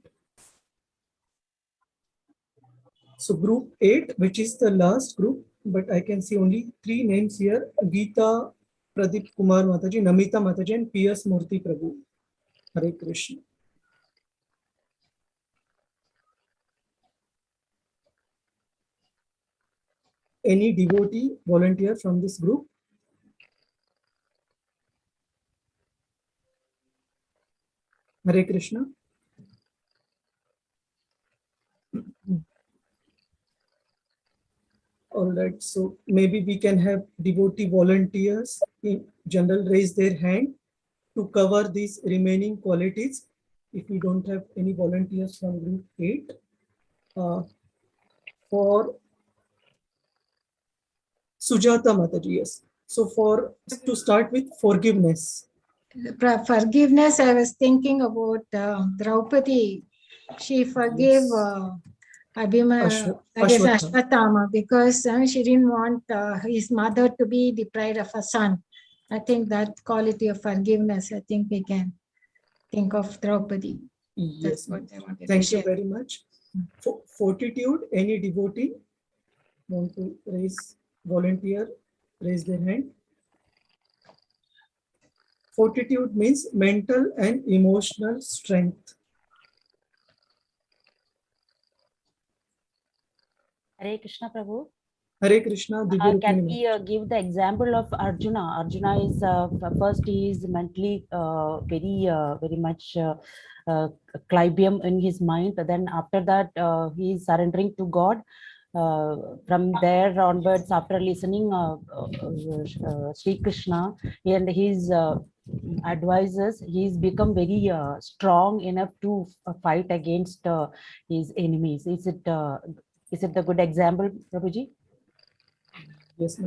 So group 8, which is the last group, but I can see only 3 names here: Gita, Pradeep Kumar Mataji, Namita Mataji, and P.S. Murthy Prabhu. Hare Krishna. Any devotee volunteer from this group? Hare Krishna. All right, so maybe we can have devotee volunteers in general raise their hand to cover these remaining qualities. If we don't have any volunteers from group 8, for Sujata Mataji, yes. So to start with forgiveness.
Forgiveness, I was thinking about Draupadi. She forgave Ashwatthama because she didn't want his mother to be deprived of a son. I think that quality of forgiveness, I think we can think of Draupadi.
Yes,
that's what I wanted
thank
to share.
you very much. Fortitude, any devotee want to volunteer, raise their hand. Fortitude means mental and emotional strength.
Hare Krishna, Prabhu.
Hare Krishna.
Can we give the example of Arjuna? Arjuna is first, he is mentally very much clibium in his mind. Then after that, he is surrendering to God. From there onwards, after listening Sri Krishna and his advisors, he's become very strong enough to fight against his enemies. Is it the good example, Prabhuji?
Yes,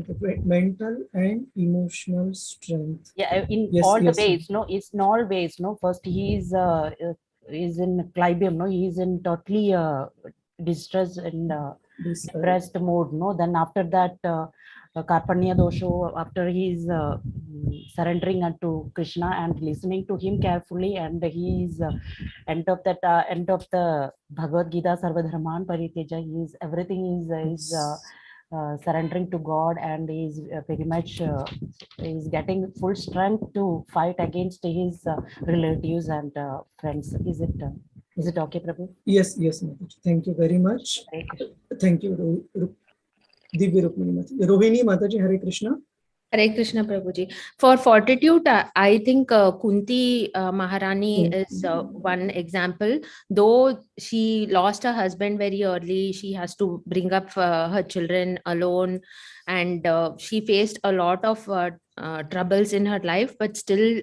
mental and emotional strength.
Yeah, in all the ways, no, it's in all ways, no. First, he is in clibium, no, he is in totally distress and depressed mode, no. Then after that, Karpanya dosha, after he is surrendering unto Krishna and listening to him carefully, and he is end of the Bhagavad Gita, Sarvadharman Pariteja, he is everything is surrendering to God, and is very much is getting full strength to fight against his relatives and friends. Is it? Is it okay, Prabhu?
Yes, yes, Mataji. Thank you very much. Thank you, Divya Rukmini Mataji. Rohini Mataji, Hare Krishna.
Hare Krishna Prabhuji. For fortitude, I think Kunti Maharani is one example. Though she lost her husband very early, she has to bring up her children alone, and she faced a lot of troubles in her life, but still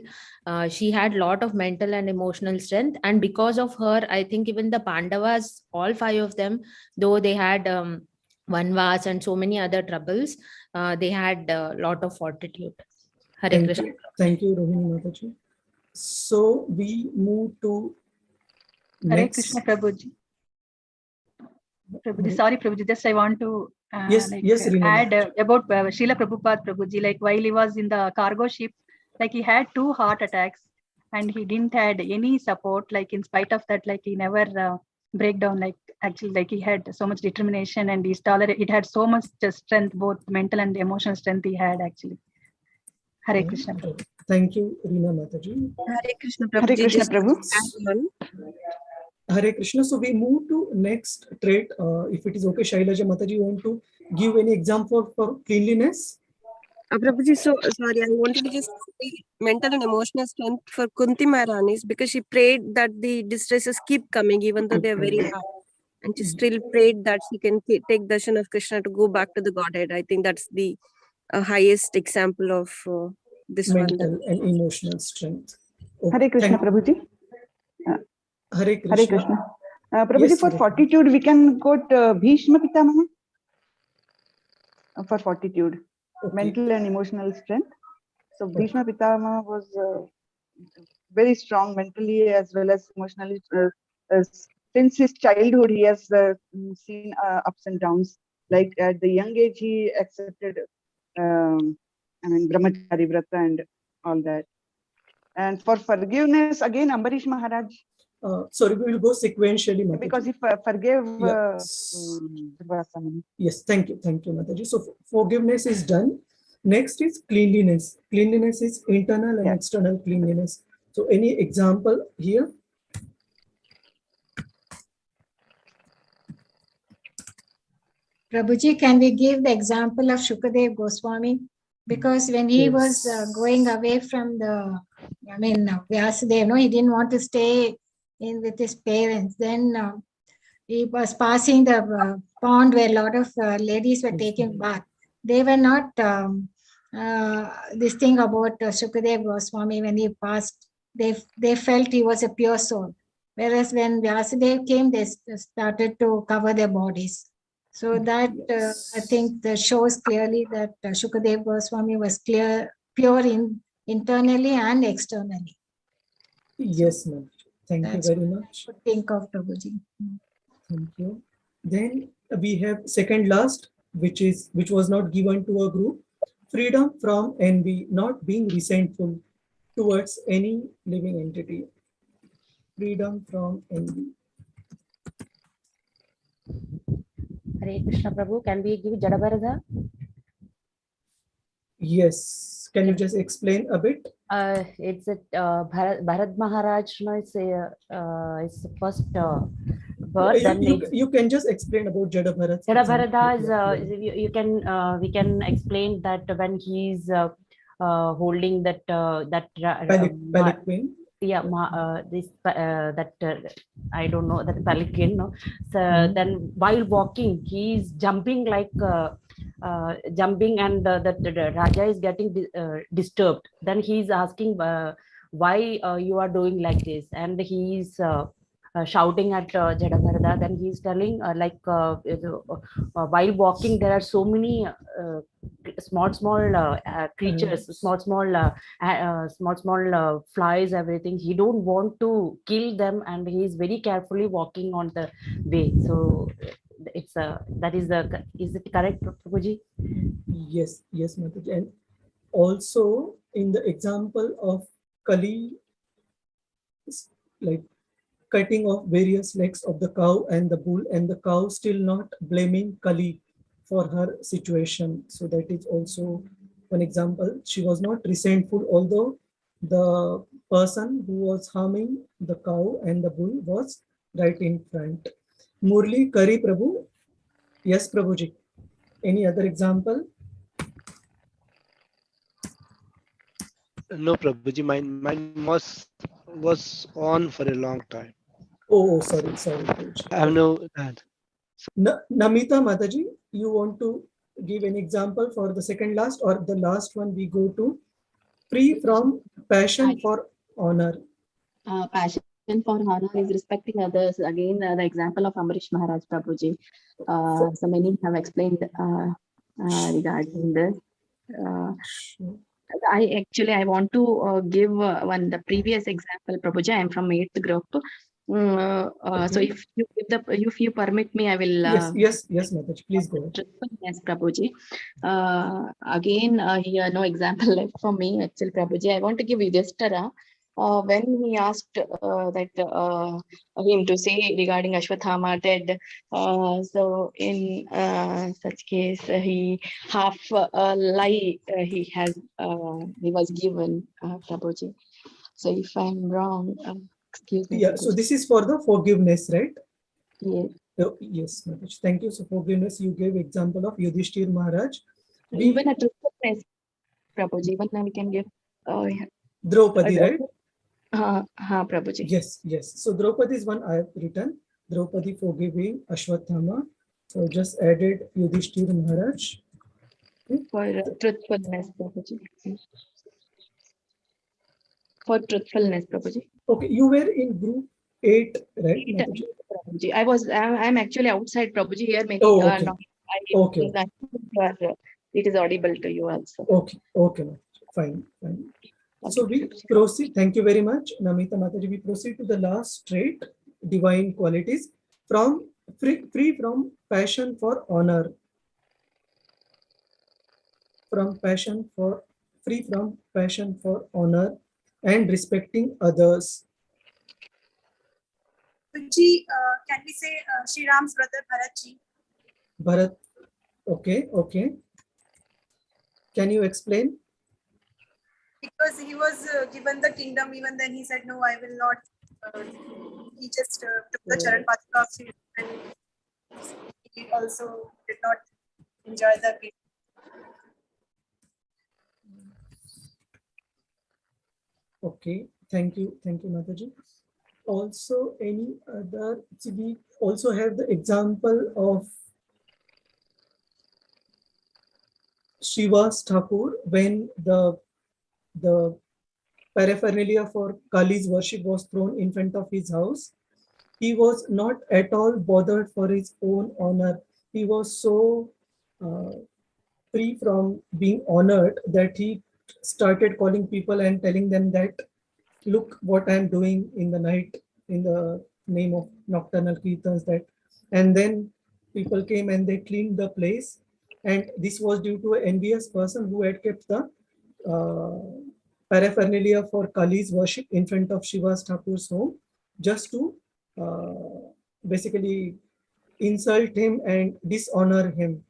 she had a lot of mental and emotional strength. And because of her, I think even the Pandavas, all 5 of them, though they had Vanvas and so many other troubles, they had a lot of fortitude. Hare Krishna.
Thank you, Rohini Mataji. So we move to
Hare
next.
Krishna Prabhuji. Prabhuji, sorry Prabhuji, just I want to add about Srila Prabhupada Prabhuji, like while he was in the cargo ship, like he had 2 heart attacks and he didn't had any support, like in spite of that, like he never break down, like actually like he had so much determination and he's tolerant, it had so much strength, both mental and emotional strength he had actually. Hare Krishna.
Thank you, Reena Mataji.
Hare Krishna
Hare
Prabhuji.
Krishna
Just
Prabhu.
Hare Krishna. So we move to next trait. If it is okay, Shailaja Mataji, you want to give any example for cleanliness?
Prabhuji, so sorry, I wanted to just say mental and emotional strength for Kunti Maharani's, because she prayed that the distresses keep coming even though they're very hard. And she still prayed that she can take darshan of Krishna to go back to the Godhead. I think that's the highest example of this
mental and emotional strength.
Okay. Hare Krishna, Prabhuji.
Hare Krishna.
Hare Krishna. Prabhuji, yes, for fortitude, we can quote Bhishma Pitamaha for fortitude, mental and emotional strength. So Bhishma Pitamaha was very strong mentally as well as emotionally. Since his childhood, he has seen ups and downs. Like at the young age, he accepted Brahmachari Vrata and all that. And for forgiveness, again, Ambarish Maharaj.
Sorry, we will go sequentially, Mataji.
Because he forgave.
Yes, thank you, Mataji. So forgiveness is done. Next is cleanliness. Cleanliness is internal and external cleanliness. So any example here?
Prabhuji, can we give the example of Shukadev Goswami? Because when he was going away from the, Vyasadeva, no, he didn't want to stay in with his parents. Then he was passing the pond where a lot of ladies were taking bath. They were not this thing about Shukadev Goswami when he passed. They felt he was a pure soul. Whereas when Vyasadeva came, they started to cover their bodies. So that I think that shows clearly that Shukadev Goswami was pure internally and externally.
Yes, ma'am. Thank you very much.
Think of Prabhuji.
Thank you. Then we have second last, which was not given to a group. Freedom from envy, not being resentful towards any living entity. Freedom from envy.
Hare Krishna Prabhu, can we give Jadabharata?
Yes, can you just explain a bit?
It's Bharat Maharaj, no, it's the first birth.
You can just explain about Jadabharata.
Jadabharata is we can explain that when he's holding that
palanquin.
I don't know, that palanquin, no. So then while walking, he's jumping like jumping, and the Raja is getting disturbed. Then he's asking why you are doing like this, and he's shouting at Jadabharata. Then he's telling while walking there are so many small creatures, small flies, everything. He don't want to kill them, and he is very carefully walking on the way. So it's is it correct, Prabhuji?
Yes, Mataji. And also in the example of Kali, like cutting off various legs of the cow and the bull, and the cow still not blaming Kali for her situation. So that is also one example. She was not resentful, although the person who was harming the cow and the bull was right in front. Murli Kari Prabhu. Yes, Prabhuji. Any other example?
No, Prabhuji, mine was on for a long time.
Oh, sorry, Prabhuji.
I have no.
Namita Mataji, you want to give an example for the second last or the last one we go to? Free from passion for honor.
Passion for honor is respecting others. Again, the example of Amrish Maharaj Prabhuji. So many have explained regarding this. I want to give the previous example, Prabhuji. I am from 8th group. So if you permit me, I will.
Yes, Mataji, please go ahead.
Yes, Prabhuji. Again, here no example left for me. Actually, Prabhuji, I want to give Yudhishthira. When he asked him to say regarding Ashwathama dead, so in such case he half lie he was given, Prabhuji. So if I'm wrong, excuse me.
Yeah,
Prabhuji.
so this is for the forgiveness, right?
Yes.
Oh, yes, Mataji. Thank you. So forgiveness, you gave example of Yudhishthir Maharaj.
Even a truthfulness, Prabhuji. Even we can give.
Draupadi, right?
Prabhuji.
Yes. So Draupadi is one I have written. Draupadi forgiving Ashwathama. So just added Yudhishthir Maharaj.
For truthfulness, Prabhuji. For truthfulness, Prabhuji.
Okay, you were in group 8, right?
Prabhuji. I'm actually outside, Prabhuji. Here many
okay.
It is audible to you also.
Okay, fine. So we proceed. Thank you very much, Namita Mataji. We proceed to the last trait, divine qualities, from free from passion for honor. Free from passion for honor and respecting others.
Ji, can we say Sri Ram's brother Bharat ji?
Bharat, okay. Can you explain?
Because he was given the kingdom, even then he said, no, I will not. He just took the Charan Patika of Sri Ram, and he also did not enjoy the kingdom.
Okay, thank you, Mataji. Also, any other? We also have the example of Srivas Thakur when the paraphernalia for Kali's worship was thrown in front of his house. He was not at all bothered for his own honor. He was so free from being honored that he started calling people and telling them that, look what I'm doing in the night in the name of nocturnal kirtans, that, and then people came and they cleaned the place, and this was due to an envious person who had kept the paraphernalia for Kali's worship in front of Shiva's Thakur's home just to basically insult him and dishonor him.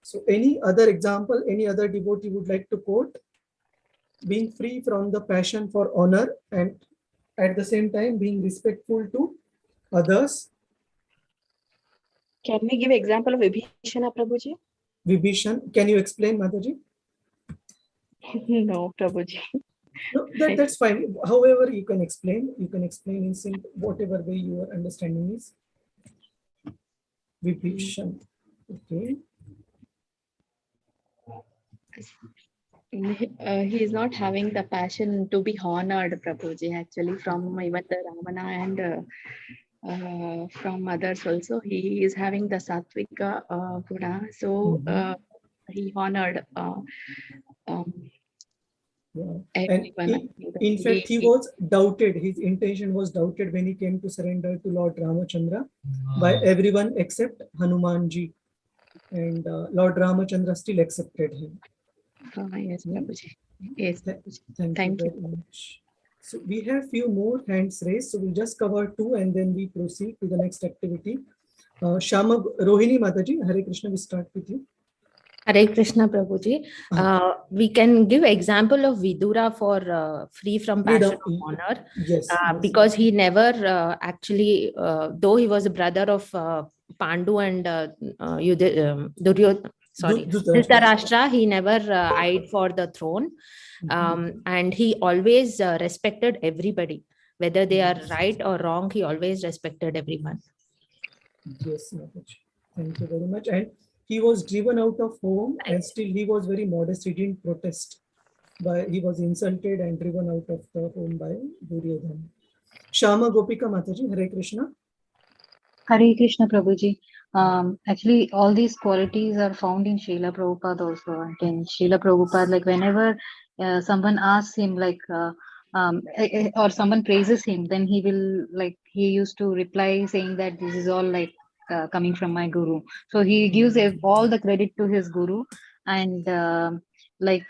So any other example, any other devotee would like to quote? Being free from the passion for honor and at the same time being respectful to others.
Can we give example of Vibhishana, Prabhuji?
Vibhishan, can you explain, Mataji?
No, Prabhuji.
No, that's fine. However, you can explain in whatever way your understanding is. Vibhishan. Okay.
He is not having the passion to be honored, Prabhuji, actually, from even the Ravana and from others also. He is having the Sattvika Guna, so he honored everyone.
In fact, he was doubted. His intention was doubted when he came to surrender to Lord Ramachandra by everyone except Hanumanji. And Lord Ramachandra still accepted him.
Yes, Prabhuji. Yes, Prabhuji.
Thank you very much. So we have few more hands raised. So we'll just cover 2 and then we proceed to the next activity. Shama Rohini Mataji, Hare Krishna, we start with you.
Hare Krishna Prabhuji. We can give example of Vidura for free from passion of honor.
Yes,
because he never actually, though he was a brother of Pandu and Dhritarashtra, he never eyed for the throne. And he always respected everybody. Whether they are right or wrong, he always respected everyone.
Yes, Mataji. Thank you very much. And he was driven out of home, and still he was very modest. He didn't protest. He was insulted and driven out of the home by Duryodhana. Shama Gopika Mataji, Hare Krishna.
Hare Krishna Prabhuji. Actually, all these qualities are found in Srila Prabhupada also. And in Srila Prabhupada, like whenever someone asks him, or someone praises him, then he used to reply saying that this is all coming from my guru. So he gives all the credit to his guru. And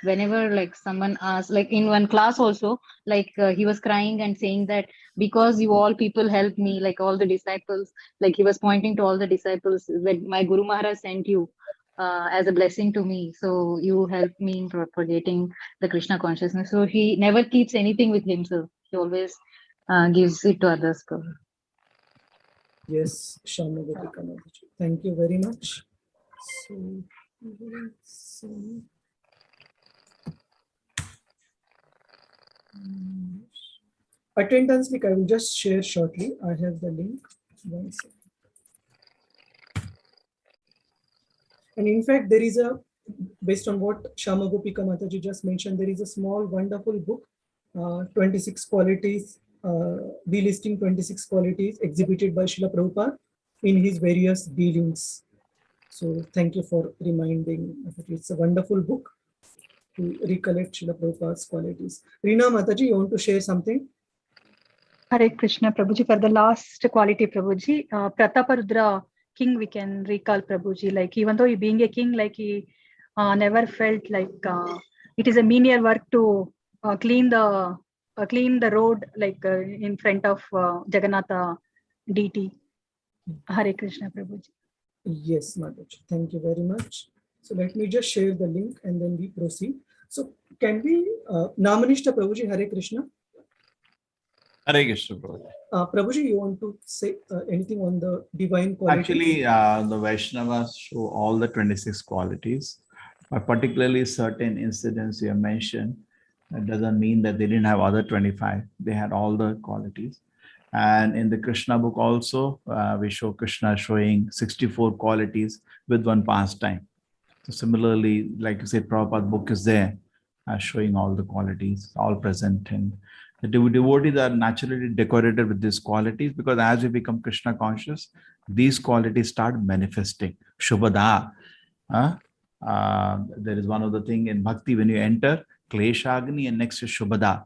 whenever someone asks, in one class also, he was crying and saying that because you all people helped me, all the disciples, he was pointing to all the disciples that my Guru Maharaj sent you as a blessing to me. So you helped me in propagating the Krishna consciousness. So he never keeps anything with himself. He always gives it to others.
Yes, Shama Gopika Mataji. Thank you very much. Attendance link I will just share shortly. I have the link. One second. And in fact, there is based on what Shama Gopika Mataji just mentioned, there is a small wonderful book, 26 qualities, delisting 26 qualities exhibited by Srila Prabhupada in his various dealings. So thank you for reminding. It's a wonderful book to recollect Srila Prabhupada's qualities. Reena Mataji, you want to share something?
Hare Krishna Prabhuji. For the last quality, Prabhuji, Prataparudra king, we can recall Prabhuji. Even though he being a king, he never felt it is a menial work to clean the road in front of Jagannatha deity. Hare Krishna Prabhuji.
Yes, Mataji. Thank you very much. So let me just share the link and then we proceed. So can we, Namanishta Prabhuji, Hare Krishna.
Hare Krishna, Prabhuji.
Prabhuji, you want to say anything on the divine qualities?
Actually, the Vaishnavas show all the 26 qualities, but particularly certain incidents you have mentioned. That doesn't mean that they didn't have other 25. They had all the qualities. And in the Krishna book also, we show Krishna showing 64 qualities with one pastime. So similarly, like you said, Prabhupada book is there, showing all the qualities, all present. And the devotees are naturally decorated with these qualities because as we become Krishna conscious, these qualities start manifesting. Shubhada. There is one other thing in Bhakti, when you enter, Kleshagni and next is Shubhada.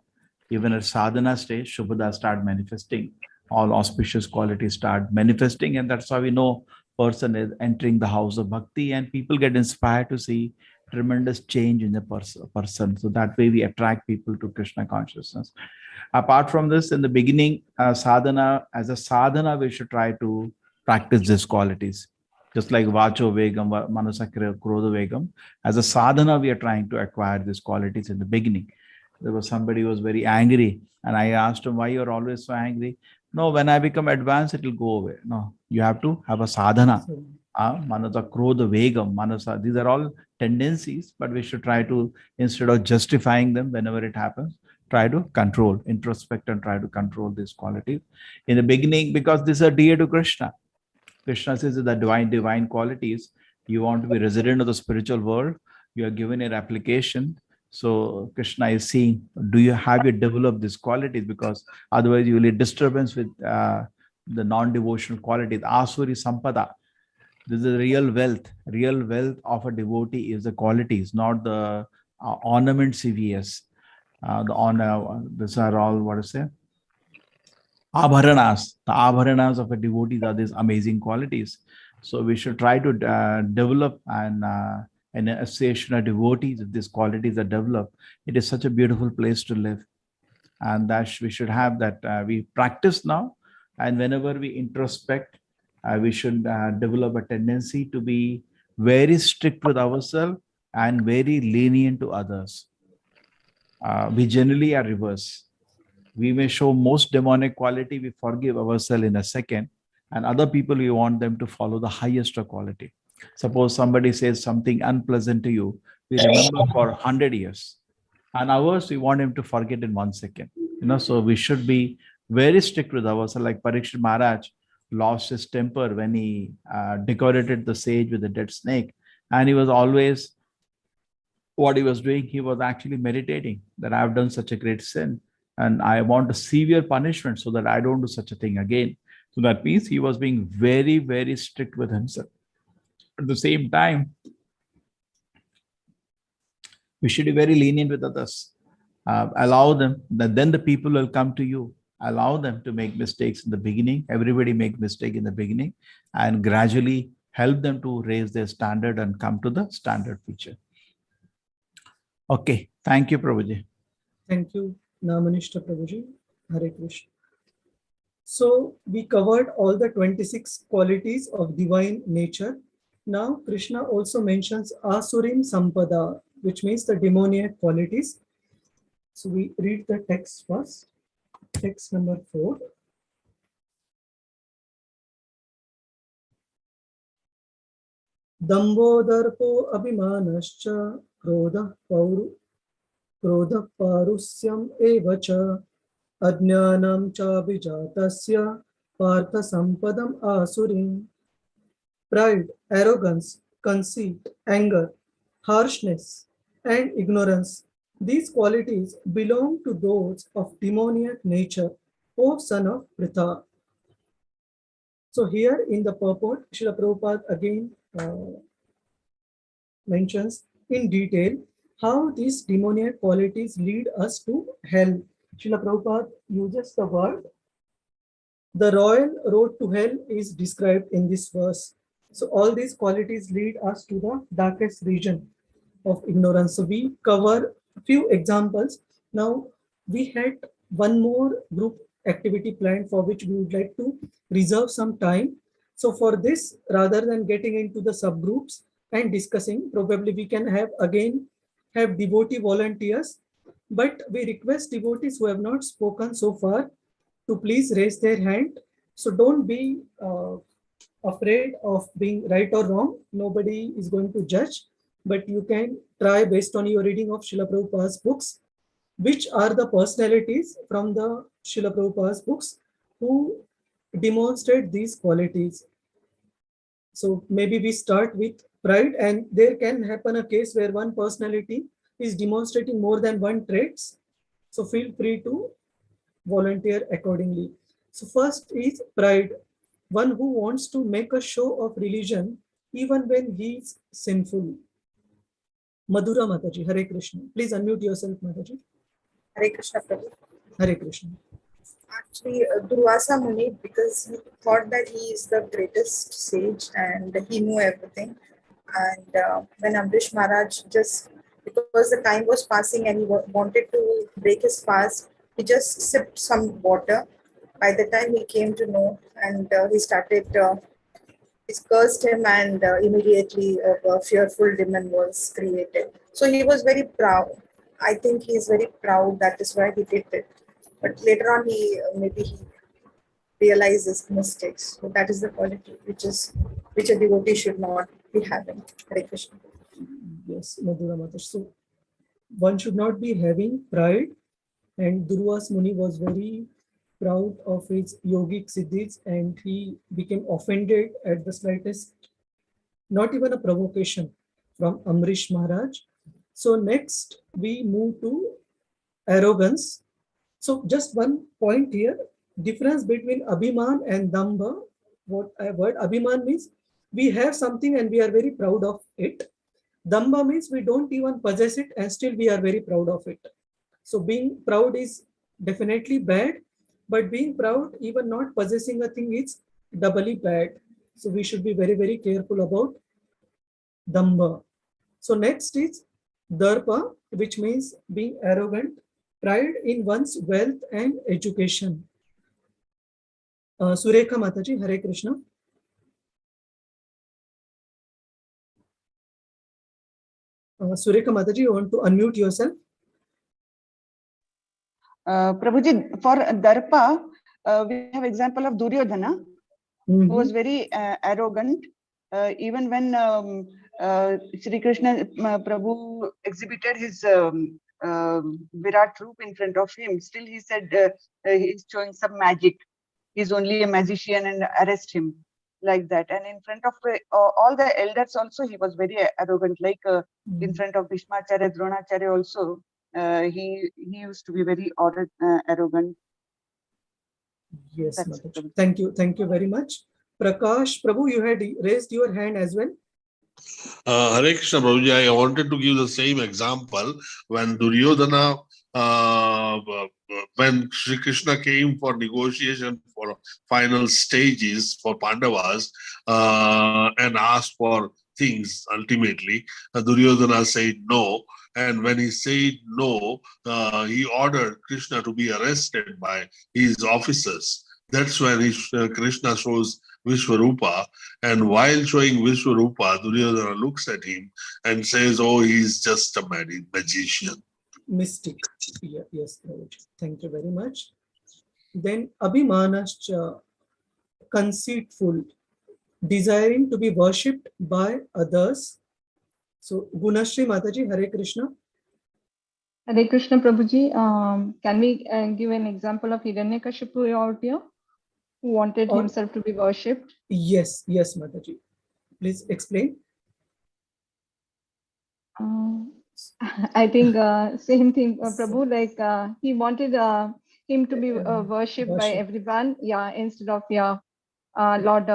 Even at sadhana stage, Shubhada start manifesting. All auspicious qualities start manifesting, and that's how we know person is entering the house of Bhakti, and people get inspired to see tremendous change in the person. So that way we attract people to Krishna consciousness. Apart from this, in the beginning, sadhana, as a sadhana, we should try to practice these qualities. Just like Vacho Vegam, Manasa Krodha Vegam. As a sadhana, we are trying to acquire these qualities in the beginning. There was somebody who was very angry, and I asked him, why you're always so angry? No, when I become advanced, it will go away. No, you have to have a sadhana. Manasa Krodha Vegam, Manasa. These are all tendencies, but we should try to, instead of justifying them whenever it happens, try to control, introspect and try to control these qualities. In the beginning, because these are dear to Krishna. Krishna says that the divine qualities, you want to be resident of the spiritual world, you are given an application. So Krishna is seeing, have you developed these qualities? Because otherwise you will have disturbance with the non-devotional qualities. Asuri Sampada. This is real wealth. Real wealth of a devotee is the qualities, not the ornaments he wears. These are all, what to say? Abharanas. The abharanas of a devotee are these amazing qualities. So we should try to develop an association of devotees. If these qualities are developed, it is such a beautiful place to live. And that we should have that. We practice now. And whenever we introspect, we should develop a tendency to be very strict with ourselves and very lenient to others. We generally are reverse. We may show most demonic quality, we forgive ourselves in a second, and other people, we want them to follow the highest quality. Suppose somebody says something unpleasant to you, we remember for 100 years. And ours, we want him to forget in 1 second. So we should be very strict with ourselves. Like Parikshit Maharaj lost his temper when he decorated the sage with a dead snake. And he was always, what he was doing, he was actually meditating that I have done such a great sin and I want a severe punishment so that I don't do such a thing again. So that means he was being very, very strict with himself. At the same time, we should be very lenient with others. Allow them, then the people will come to you. Allow them to make mistakes in the beginning. Everybody make mistake in the beginning, and gradually help them to raise their standard and come to the standard feature. Okay, thank you, Prabhuji.
Thank you, Namanishta Prabhuji. Hare Krishna. So we covered all the 26 qualities of divine nature. Now Krishna also mentions Asurim Sampada, which means the demoniac qualities. So we read the text first. Text number 4. Dambodharpo abhimanascha krodha parusyam evacha ajnanam cha vijatasya partha sampadam asurim. Pride, arrogance, conceit, anger, harshness, and ignorance. These qualities belong to those of demoniac nature, O son of Pritha. So here in the purport, Srila Prabhupada again mentions in detail how these demoniac qualities lead us to hell. Srila Prabhupada uses the word, the royal road to hell is described in this verse. So all these qualities lead us to the darkest region of ignorance. So we cover a few examples. Now we had one more group activity planned for which we would like to reserve some time. So for this, rather than getting into the subgroups and discussing, probably we can have devotee volunteers, but we request devotees who have not spoken so far to please raise their hand. So don't be afraid of being right or wrong. Nobody is going to judge, but you can try based on your reading of Srila Prabhupada's books, which are the personalities from the Srila Prabhupada's books who demonstrate these qualities. So maybe we start with pride, and there can happen a case where one personality is demonstrating more than one traits. So feel free to volunteer accordingly. So first is pride, one who wants to make a show of religion even when he is sinful. Madhura Mataji, Hare Krishna. Please unmute yourself, Mataji.
Hare Krishna Prabhu.
Hare Krishna.
Actually, Durvasa Muni, because he thought that he is the greatest sage and he knew everything. And when Amrish Maharaj, just because the time was passing and he wanted to break his fast, he just sipped some water. By the time he came to know, and he started, he cursed him, and immediately a fearful demon was created. So he was very proud. I think he is very proud. That is why he did it. But later on, he realized his mistakes. So that is the quality which a devotee should not be having. Hare Krishna.
Yes, Madhura Mataji. So one should not be having pride, and Durvasa Muni was very proud of his yogic siddhis, and he became offended at the slightest, not even a provocation from Amrish Maharaj. So next we move to arrogance. So just one point here, difference between Abhiman and Damba. What word Abhiman means, we have something and we are very proud of it. Damba means we don't even possess it and still we are very proud of it. So being proud is definitely bad, but being proud, even not possessing a thing, is doubly bad. So we should be very, very careful about Damba. So next is Darpa, which means being arrogant, pride in one's wealth and education. Surekha Mataji, Hare Krishna. Sureka Mataji, you want to unmute yourself?
Prabhuji, for Darpa, we have example of Duryodhana, who was very arrogant. Even when Sri Krishna Prabhu exhibited his Virat Roop in front of him, still he said he's showing some magic. He's only a magician and arrest him like that. And in front of all the elders also, he was very arrogant, like in front of Bhishmacharya, Dronacharya also, he used to be very arrogant.
Yes, Mataji. Thank you. Thank you very much. Prakash Prabhu, you had raised your hand as well.
Hare Krishna Prabhuji, I wanted to give the same example when Duryodhana, when Sri Krishna came for negotiation for final stages for Pandavas and asked for things ultimately, Duryodhana said no. And when he said no, he ordered Krishna to be arrested by his officers. That's when Krishna shows Vishwarupa, and while showing Vishwarupa, Duryodhana looks at him and says, "Oh, he's just a magician."
Mystic. Yeah, yes, Prabhuji. Thank you very much. Then Abhimanascha, conceitful, desiring to be worshipped by others. So Gunashri Mataji, Hare Krishna.
Hare Krishna Prabhuji, can we give an example of Hiranyakashipu out here, who wanted himself to be worshipped?
Yes, yes, Mataji. Please explain.
I think same thing, Prabhu, like he wanted him to be worshipped by everyone, yeah, instead of Lord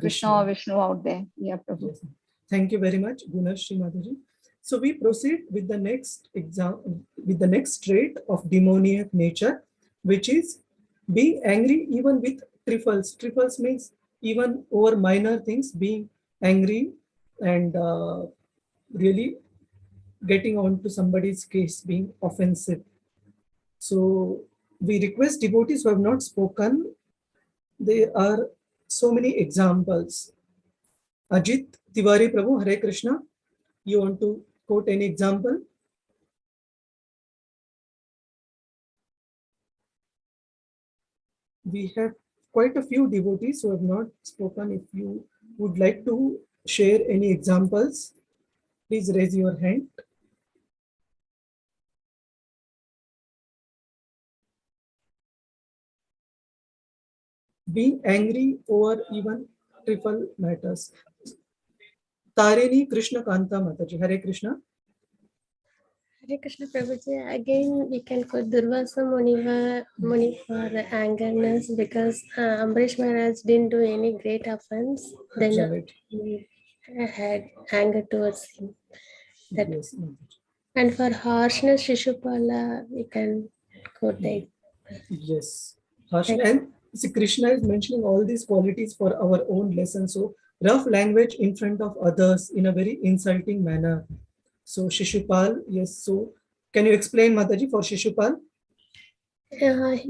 Krishna or Vishnu out there. Yeah, Prabhu.
Yes. Thank you very much, Gunashri Mataji. So we proceed with the next trait of demoniac nature, which is being angry even with trifles. Trifles means even over minor things, being angry and really getting on to somebody's case, being offensive. So we request devotees who have not spoken. There are so many examples. Ajit Tiwari Prabhu, Hare Krishna. You want to quote any example? We have quite a few devotees who have not spoken. If you would like to share any examples, please raise your hand. Being angry over even trivial matters. Tarini Krishna Kanta Mataji, Hare Krishna.
Hare Krishna Prabhuji, again we can quote Durvasa Muni for angerness, because Ambarish Maharaj didn't do any great offense. Then he had anger towards him. That,
yes.
And for harshness, Shishupala, we can quote that.
Yes. And see, Krishna is mentioning all these qualities for our own lesson. So rough language in front of others in a very insulting manner. So Shishupal, yes. So can you explain, Mataji, for Shishupal?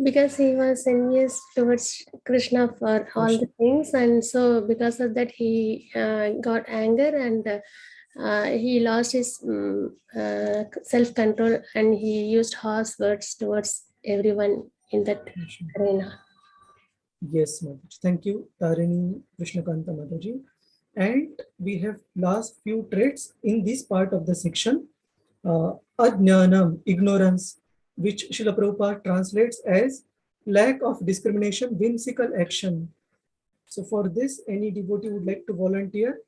Because he was envious towards Krishna for all the things, and so because of that he got anger, and he lost his self-control, and he used harsh words towards everyone in that arena.
Yes, Mataji. Thank you, Tarini Krishnakanta Mataji. And we have last few traits in this part of the section. Ajnanam, ignorance, which Srila Prabhupada translates as lack of discrimination, whimsical action. So for this, any devotee would like to volunteer?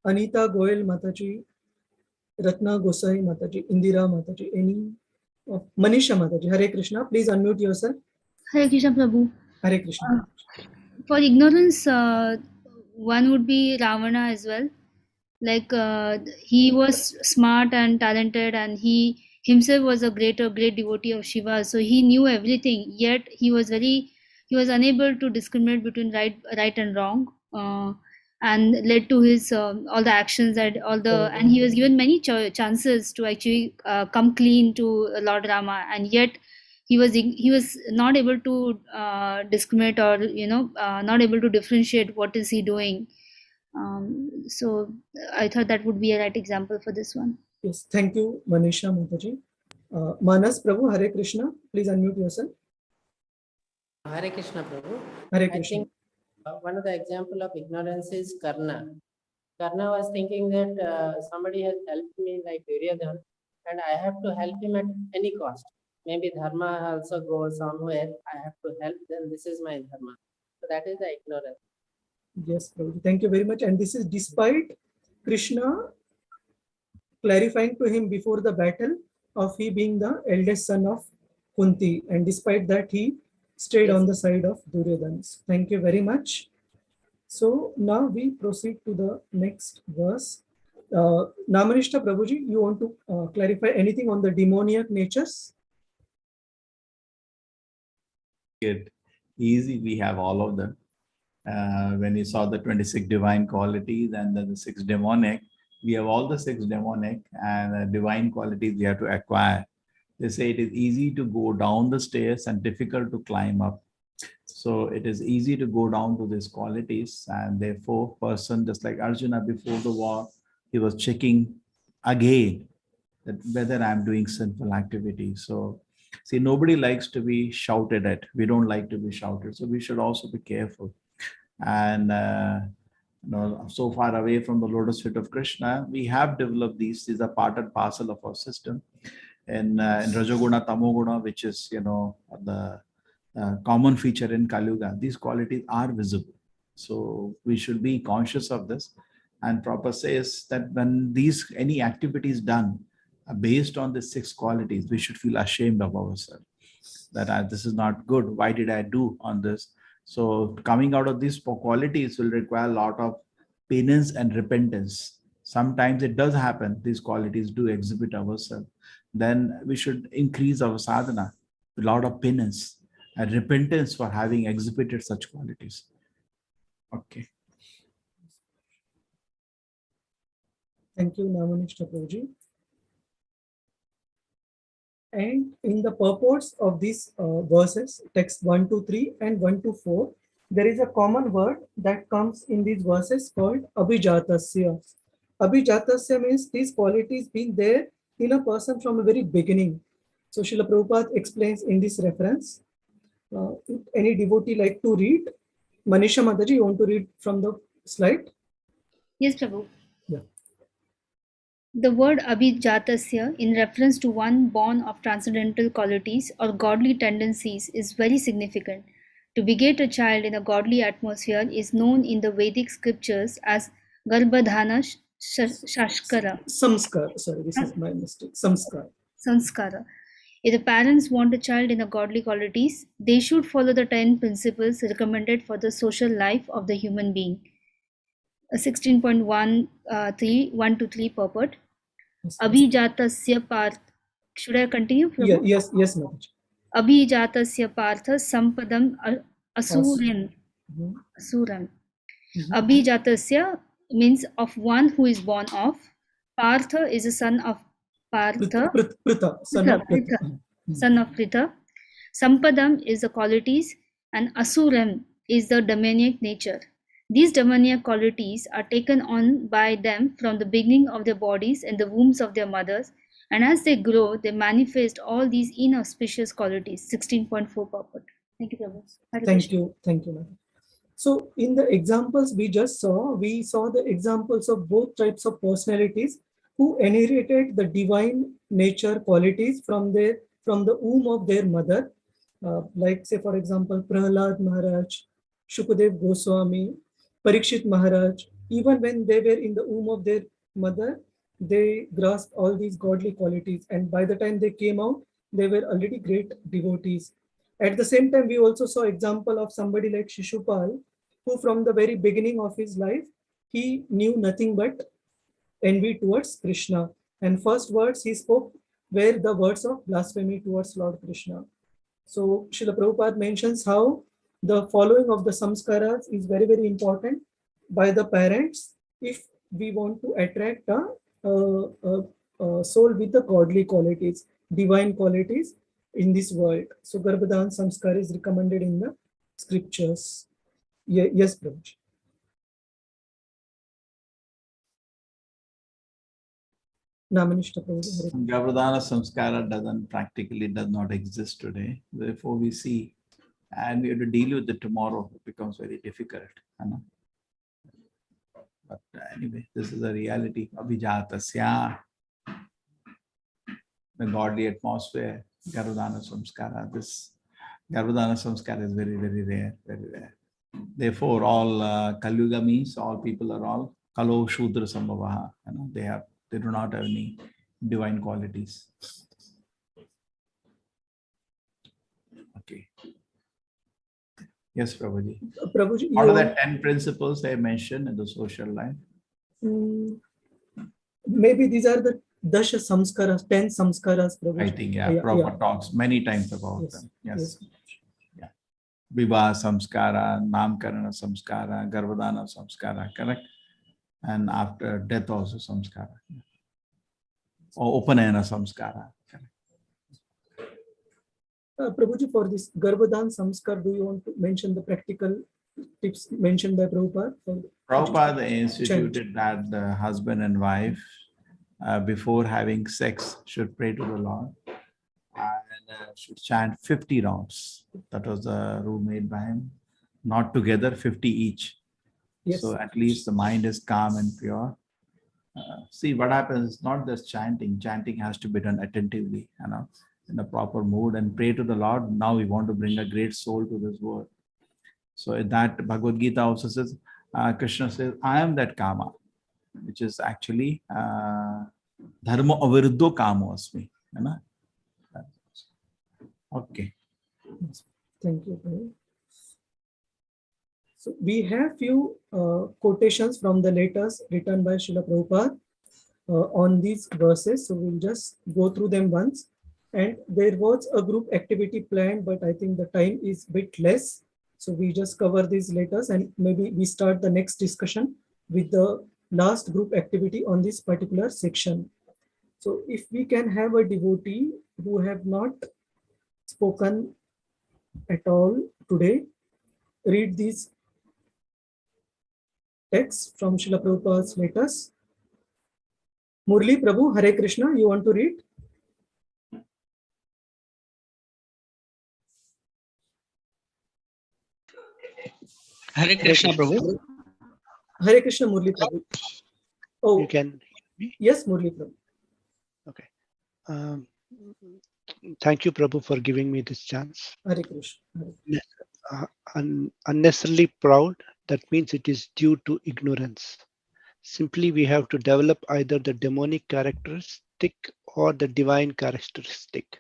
Anita Goyal Mataji, Ratna Gosai Mataji, Indira Mataji, any? Manisha Mataji, Hare Krishna. Please unmute yourself.
Hare Krishna Prabhu.
Hare Krishna.
For ignorance, one would be Ravana as well. Like he was smart and talented, and he himself was a great devotee of Shiva. So he knew everything. Yet he was unable to discriminate between right and wrong, and led to his all the actions and and he was given many chances to actually come clean to Lord Rama, and yet he was not able to discriminate, or not able to differentiate what is he doing. So I thought that would be a right example for this one.
Yes, thank you, Manisha Mataji. Manas Prabhu, Hare Krishna, please unmute yourself.
Hare Krishna, Prabhu.
Hare
I
Krishna.
think one of the example of ignorance is Karna. Karna was thinking that somebody has helped me like Duryodhana, and I have to help him at any cost. Maybe dharma also goes somewhere. I have to help them. This is my dharma. So that is the ignorance.
Yes, Prabhu. Thank you very much. And this is despite Krishna clarifying to him before the battle of he being the eldest son of Kunti. And despite that, he stayed on the side of Duryodhana. Thank you very much. So now we proceed to the next verse. Namanishta Prabhuji, you want to clarify anything on the demoniac natures?
It easy, we have all of them. When you saw the 26 divine qualities and then the 6 demonic, we have all the 6 demonic and divine qualities we have to acquire. They say it is easy to go down the stairs and difficult to climb up. So it is easy to go down to these qualities, and therefore person, just like Arjuna before the war, he was checking again that whether I'm doing sinful activity. So see, nobody likes to be shouted at. We don't like to be shouted. So we should also be careful. And so far away from the lotus feet of Krishna, we have developed these. These are part and parcel of our system. In Rajoguna, Tamoguna, which is the common feature in Kali Yuga, these qualities are visible. So we should be conscious of this. And Prabhupada says that when any activities done based on the 6 qualities, we should feel ashamed of ourselves. That this is not good. Why did I do on this? So coming out of these qualities will require a lot of penance and repentance. Sometimes it does happen. These qualities do exhibit ourselves. Then we should increase our sadhana, a lot of penance and repentance for having exhibited such qualities. Okay.
Thank you, Namanishta Prabhuji. And in the purports of these verses, text 1 to 3 and 1 to 4, there is a common word that comes in these verses called abhijatasya. Abhijatasya means these qualities being there in a person from the very beginning. So Srila Prabhupada explains in this reference. Any devotee like to read? Manisha Mataji, you want to read from the slide?
Yes, Prabhu.
Yeah.
The word abhijatasya, in reference to one born of transcendental qualities or godly tendencies, is very significant. To beget a child in a godly atmosphere is known in the Vedic scriptures as Garbhadhana Shashkara.
Samskar. Sorry, this is my mistake. Samskar.
Sanskara. If the parents want a child in a godly qualities, they should follow the 10 principles recommended for the social life of the human being. 16.13, 1 to 3 purport. Abhijatasya Parth. Should I continue?
Yeah, yes, Mataji.
Abhijatasya Partha Sampadam Asuran. Asuran. Abhijatasya means of one who is born of. Partha is a son of Partha.
Pritha, son of Pritha.
Son of Pritha. Sampadam is the qualities, and Asuram is the demoniac nature. These demoniac qualities are taken on by them from the beginning of their bodies in the wombs of their mothers, and as they grow, they manifest all these inauspicious qualities. 16.4 purport. Thank you, Prabhu.
Thank you, Madam. So in the examples we just saw, we saw the examples of both types of personalities who inherited the divine nature qualities from the womb of their mother. Like say for example, Prahlad Maharaj, Shukadev Goswami, Parikshit Maharaj, even when they were in the womb of their mother, they grasped all these godly qualities, and by the time they came out, they were already great devotees. At the same time, we also saw example of somebody like Shishupal, who from the very beginning of his life, he knew nothing but envy towards Krishna. And first words he spoke were the words of blasphemy towards Lord Krishna. So Srila Prabhupada mentions how the following of the samskaras is very, very important by the parents if we want to attract a soul with the godly qualities, divine qualities in this world. So Garbhadhan samskar is recommended in the scriptures. Yes, Prabhuji. Namanishta Prabhuji.
Garbhadana Samskara does not exist today. Therefore, we see, and we have to deal with it tomorrow. It becomes very difficult. But anyway, this is a reality. Abhijatasya, the godly atmosphere, Garbhadana Samskara. This Garbhadana Samskara is very, very rare, very rare. Therefore, all Kali Yuga means all people are all Kalo Shudra Sambhavaha. They do not have any divine qualities. Okay. Yes, Prabhuji.
Prabhuji,
what are the 10 principles they mentioned in the social life?
Maybe these are the Dasha Samskaras, 10 Samskaras. Prabhuji.
I think, yeah, Prabhupada talks many times about them. Yes. Yeah. Vibha Samskara, Namkarana Samskara, Garbhadana Samskara, correct? And after death also Samskara. Or Upanayana Samskara.
Prabhuji, for this Garbhadan Samskar, do you want to mention the practical tips mentioned by Prabhupada?
Prabhupada instituted that the husband and wife, before having sex, should pray to the Lord and should chant 50 rounds. That was the rule made by him. Not together, 50 each. Yes. So at least the mind is calm and pure. See, what happens is not just chanting. Chanting has to be done attentively, in a proper mood, and pray to the Lord. Now we want to bring a great soul to this world. So in that Bhagavad Gita also says, Krishna says, I am that Kama, which is actually Dharma Aviruddho Kamo Asmi. Okay.
Thank you. So we have few quotations from the letters written by Srila Prabhupada on these verses. So we'll just go through them once. And there was a group activity planned, but I think the time is a bit less. So we just cover these letters and maybe we start the next discussion with the last group activity on this particular section. So if we can have a devotee who have not spoken at all today, read these texts from Srila Prabhupada's letters. Murli Prabhu, Hare Krishna, you want to read?
Hare Krishna, Prabhu.
Hare Krishna, Murli Prabhu. Oh,
you can hear me?
Yes, Murli Prabhu.
Okay. Thank you, Prabhu, for giving me this chance.
Hare Krishna.
Unnecessarily proud, that means it is due to ignorance. Simply, we have to develop either the demonic characteristic or the divine characteristic.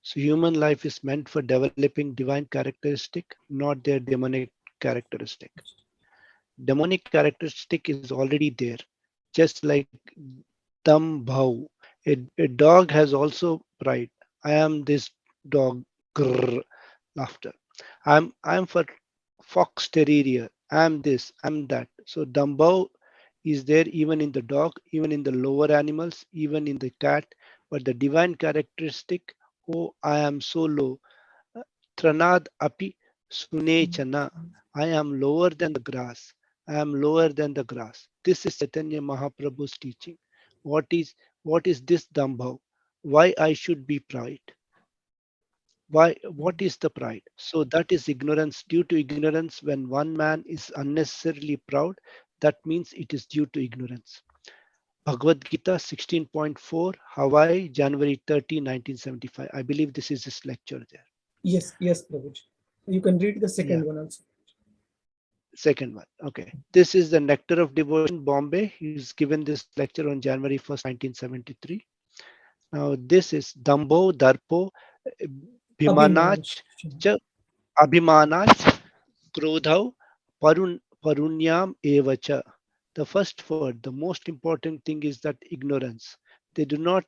So human life is meant for developing divine characteristic, not their demonic characteristic. Demonic characteristic is already there, just like Dambhav. A dog has also pride. I am this dog. Grrr, laughter. I'm for fox terrier. I'm this. I'm that. So Dambhav is there even in the dog, even in the lower animals, even in the cat. But the divine characteristic, oh, I am so low. Tranad api sunechana. I am lower than the grass. I am lower than the grass. This is Chaitanya Mahaprabhu's teaching. What is this Dambhav? Why I should be pride? Why? What is the pride? So that is ignorance. Due to ignorance, when one man is unnecessarily proud, that means it is due to ignorance. Bhagavad Gita 16.4, Hawaii, January 30, 1975. I believe this is this lecture there.
Yes, Prabhuji. You can read the second one also.
Second one. Okay. This is the Nectar of Devotion, Bombay. He's given this lecture on January 1st, 1973. Now this is Dambho, Darpo, Bhimanach, Abhimanach, Krodhav, Parunyam Evacha. The first word, the most important thing is that ignorance. They do not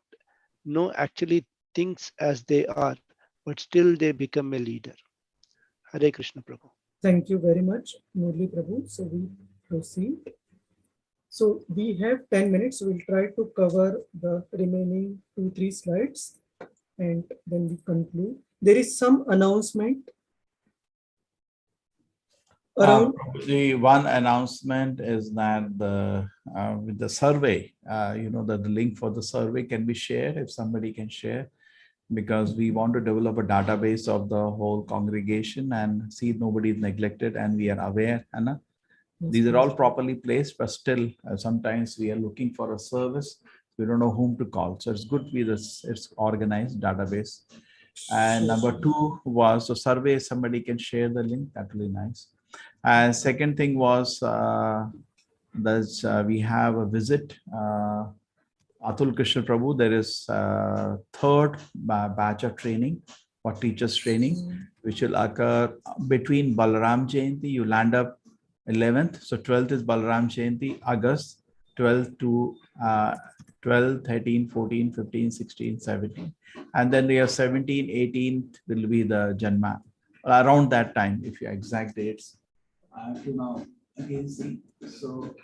know actually things as they are, but still they become a leader. Hare Krishna Prabhu.
Thank you very much, Murli Prabhu. So we proceed. So we have 10 minutes. So we'll try to cover the remaining 2-3 slides and then we conclude. There is some announcement. Around
the one announcement is that with the survey, that the link for the survey can be shared if somebody can share, because we want to develop a database of the whole congregation and see nobody is neglected and we are aware. Anna, these are all properly placed, but still sometimes we are looking for a service. We don't know whom to call. So it's good with this, it's organized database. And number two was the survey. Somebody can share the link. That will be nice. And second thing was we have a visit. Atul Krishna Prabhu, there is third batch of training for teachers training, which will occur between Balaram Jayanti. You land up 11th. So 12th is Balaram Jayanti, August 12th to 12, 13, 14, 15, 16, 17. And then we have 17, 18th will be the Janma. Around that time, if you exact dates. I have to now again see. So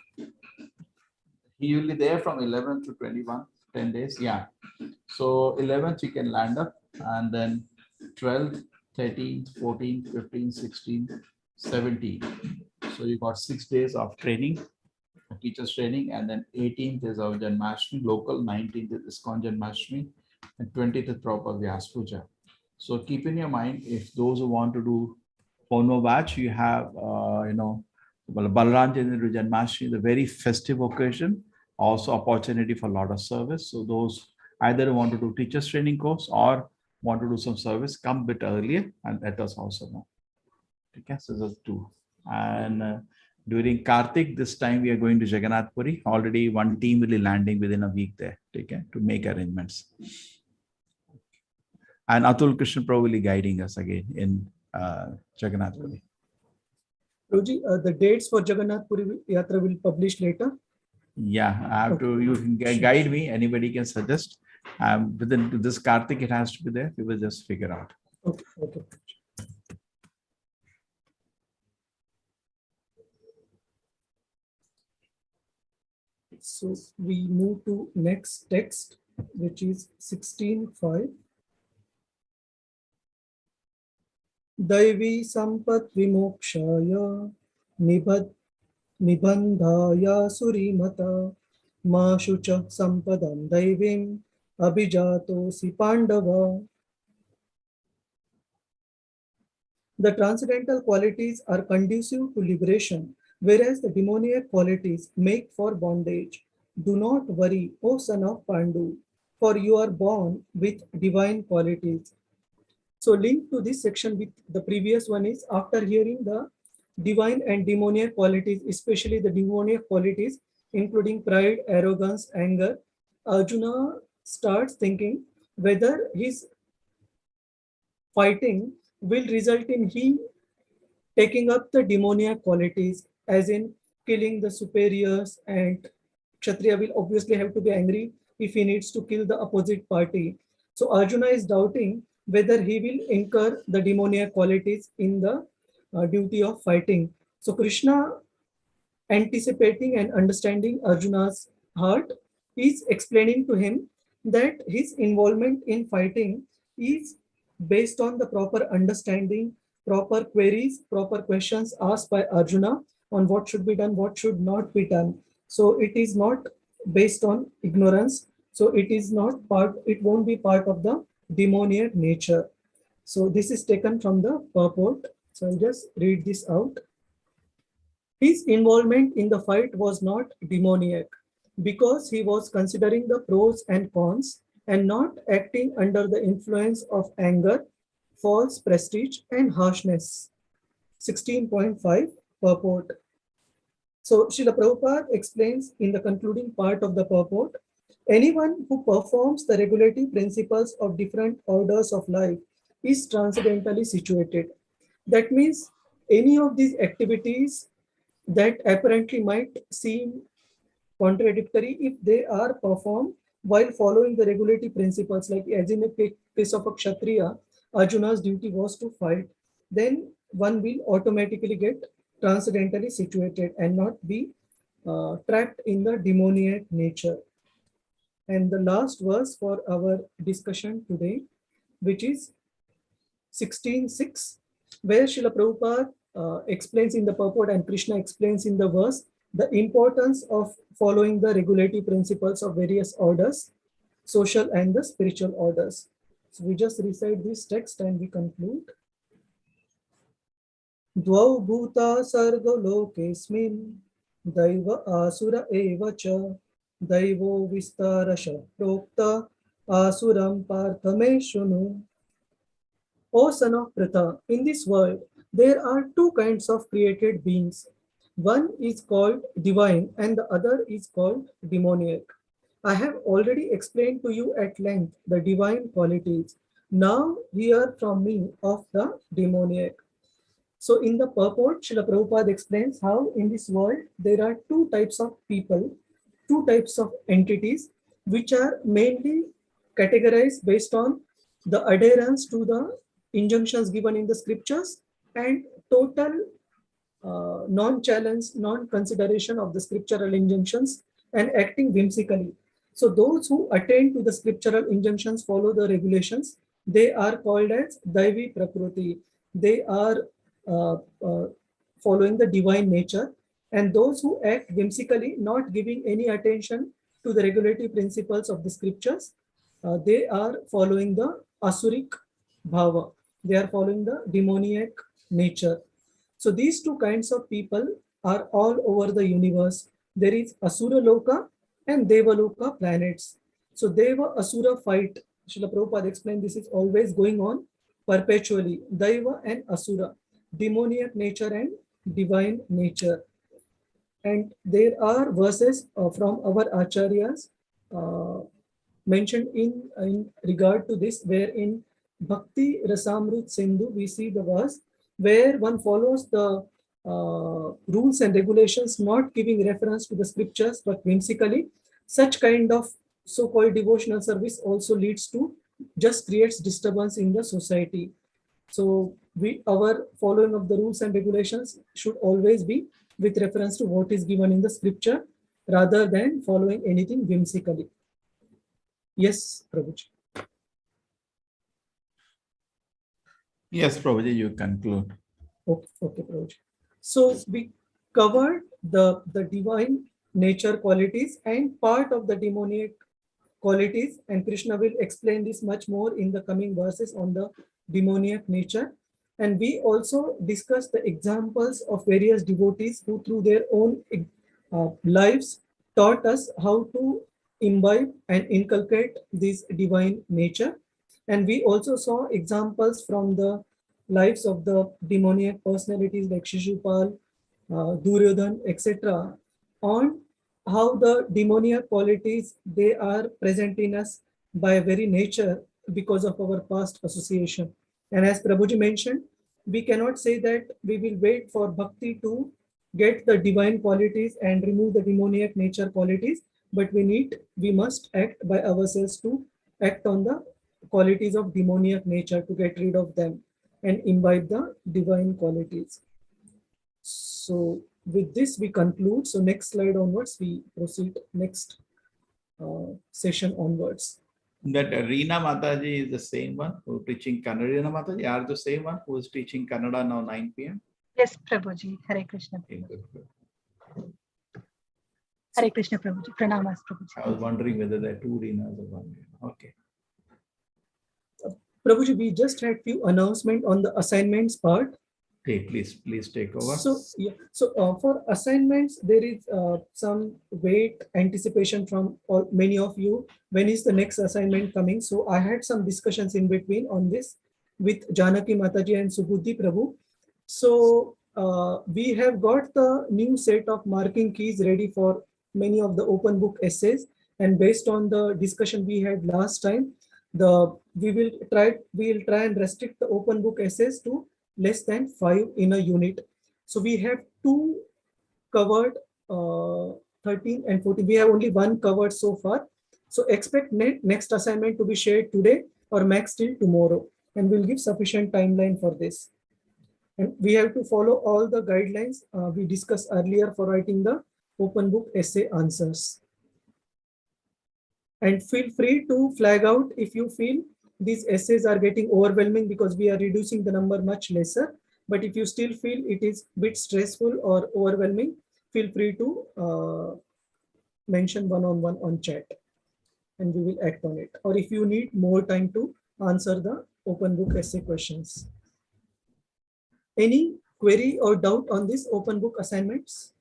he will be there from 11th to 21, 10 days. Yeah. So 11th you can land up, and then 12th, 13th, 14th, 15th, 16th, 17th. So you got 6 days of training, teachers training, and then 18th is our Janmashtami, local, 19th is ISKCON Janmashtami, and 20th is proper Vyas Puja. So keep in your mind, if those who want to do Pono batch, you have, Balaram Jayanti Janmashtami, the very festive occasion, also opportunity for a lot of service. So those either want to do teachers training course or want to do some service, come a bit earlier, and let us also know. Okay, so those two. And during Kartik, this time we are going to Jagannath Puri. Already one team will be landing within a week there, okay, to make arrangements. And Atul Krishna Prabhu will be guiding us again in Jagannath Puri.
Prabhuji, the dates for Jagannath Puri Yatra will publish later.
Yeah, I have to. You can guide me. Anybody can suggest. Within this Kartik, it has to be there. We will just figure out.
Okay. Okay. So we move to next text, which is 16:5. Daivi sampat vimokshaya nibandhaya surimata ma shucha sampadam daivim abhijato si pandava. The transcendental qualities are conducive to liberation, whereas the demoniac qualities make for bondage. Do not worry, O son of Pandu, for you are born with divine qualities. So linked to this section with the previous one is, after hearing the divine and demoniac qualities, especially the demoniac qualities, including pride, arrogance, anger, Arjuna starts thinking whether his fighting will result in he taking up the demoniac qualities, as in killing the superiors, and Kshatriya will obviously have to be angry if he needs to kill the opposite party. So Arjuna is doubting whether he will incur the demoniac qualities in the duty of fighting. So Krishna, anticipating and understanding Arjuna's heart, is explaining to him that his involvement in fighting is based on the proper understanding, proper queries, proper questions asked by Arjuna on what should be done, what should not be done. So it is not based on ignorance. So it is not part, it won't be part of the demoniac nature. So this is taken from the purport. So I'll just read this out. His involvement in the fight was not demoniac because he was considering the pros and cons and not acting under the influence of anger, false prestige, and harshness. 16.5 purport. So Srila Prabhupada explains in the concluding part of the purport, anyone who performs the regulative principles of different orders of life is transcendentally situated. That means any of these activities that apparently might seem contradictory, if they are performed while following the regulative principles, like as in the case of a Kshatriya, Arjuna's duty was to fight, then one will automatically get transcendentally situated and not be trapped in the demoniac nature. And the last verse for our discussion today, which is 16:6, where Srila Prabhupada explains in the purport and Krishna explains in the verse the importance of following the regulative principles of various orders, social and the spiritual orders. So we just recite this text and we conclude. Dvau bhuta sargo lokesmin daiva asura eva cha daivo vistarasha prokta asuram parthame shunu. O son of Pratha, in this world there are two kinds of created beings. One is called divine and the other is called demoniac. I have already explained to you at length the divine qualities. Now hear from me of the demoniac. So in the purport, Srila Prabhupada explains how in this world there are two types of people, two types of entities, which are mainly categorized based on the adherence to the injunctions given in the scriptures and total non-challenge, non-consideration of the scriptural injunctions and acting whimsically. So those who attain to the scriptural injunctions, follow the regulations, they are called as Daivi Prakriti. They are following the divine nature. And those who act whimsically, not giving any attention to the regulative principles of the scriptures, they are following the Asuric Bhava. They are following the demoniac nature. So these two kinds of people are all over the universe. There is Asura Loka and Deva Loka planets. So Deva Asura fight, Srila Prabhupada explained, this is always going on perpetually. Daiva and Asura, demoniac nature and divine nature. And there are verses from our acharyas mentioned in regard to this, where in Bhakti Rasamrut Sindhu we see the verse where one follows the rules and regulations, not giving reference to the scriptures but whimsically. Such kind of so-called devotional service also leads to, just creates disturbance in the society. So our following of the rules and regulations should always be with reference to what is given in the scripture rather than following anything whimsically. Yes, Prabhuji.
Yes, Prabhuji, you conclude.
Okay, Prabhuji. So we covered the divine nature qualities and part of the demoniac qualities, and Krishna will explain this much more in the coming verses on the demoniac nature. And we also discussed the examples of various devotees who through their own lives taught us how to imbibe and inculcate this divine nature. And we also saw examples from the lives of the demoniac personalities like Shishupal, Duryodhan, etc. on how the demoniac qualities, they are present in us by very nature because of our past association. And as Prabhuji mentioned, we cannot say that we will wait for bhakti to get the divine qualities and remove the demoniac nature qualities, but we must act by ourselves to act on the qualities of demoniac nature to get rid of them and imbibe the divine qualities. So with this we conclude. So next slide onwards, we proceed next session onwards.
That Reena Mataji is the same one who teaching Kannada. Reena Mataji, are the same one who is teaching Kannada now 9 p.m.
Yes, Prabhuji. Hare Krishna.
Okay, good.
Hare Krishna, Prabhuji. Pranamas, Prabhuji.
I was wondering whether there are two Reenas or one. Okay.
Prabhuji, we just had few announcements on the assignments part.
Okay, please take over.
So yeah, so for assignments, there is some wait anticipation from many of you. When is the next assignment coming? So I had some discussions in between on this with Janaki Mataji and Subudhi Prabhu. So we have got the new set of marking keys ready for many of the open book essays, and based on the discussion we had last time, we will try and restrict the open book essays to less than 5 in a unit. So we have 2 covered, 13 and 14. We have only 1 covered so far. So expect next assignment to be shared today or max till tomorrow, and we'll give sufficient timeline for this. And we have to follow all the guidelines we discussed earlier for writing the open book essay answers. And feel free to flag out if you feel these essays are getting overwhelming, because we are reducing the number much lesser. But if you still feel it is a bit stressful or overwhelming, feel free to mention one-on-one on chat and we will act on it. Or if you need more time to answer the open book essay questions. Any query or doubt on this open book assignments?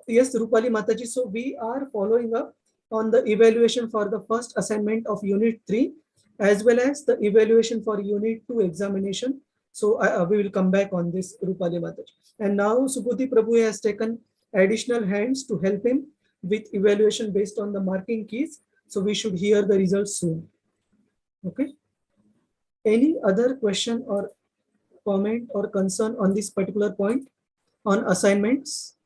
Yes, Rupali Mataji. So we are following up on the evaluation for the first assignment of Unit 3 as well as the evaluation for Unit 2 examination. So we will come back on this, Rupali Mataji. And now Subhuti Prabhu has taken additional hands to help him with evaluation based on the marking keys. So we should hear the results soon. Okay. Any other question or comment or concern on this particular point on assignments?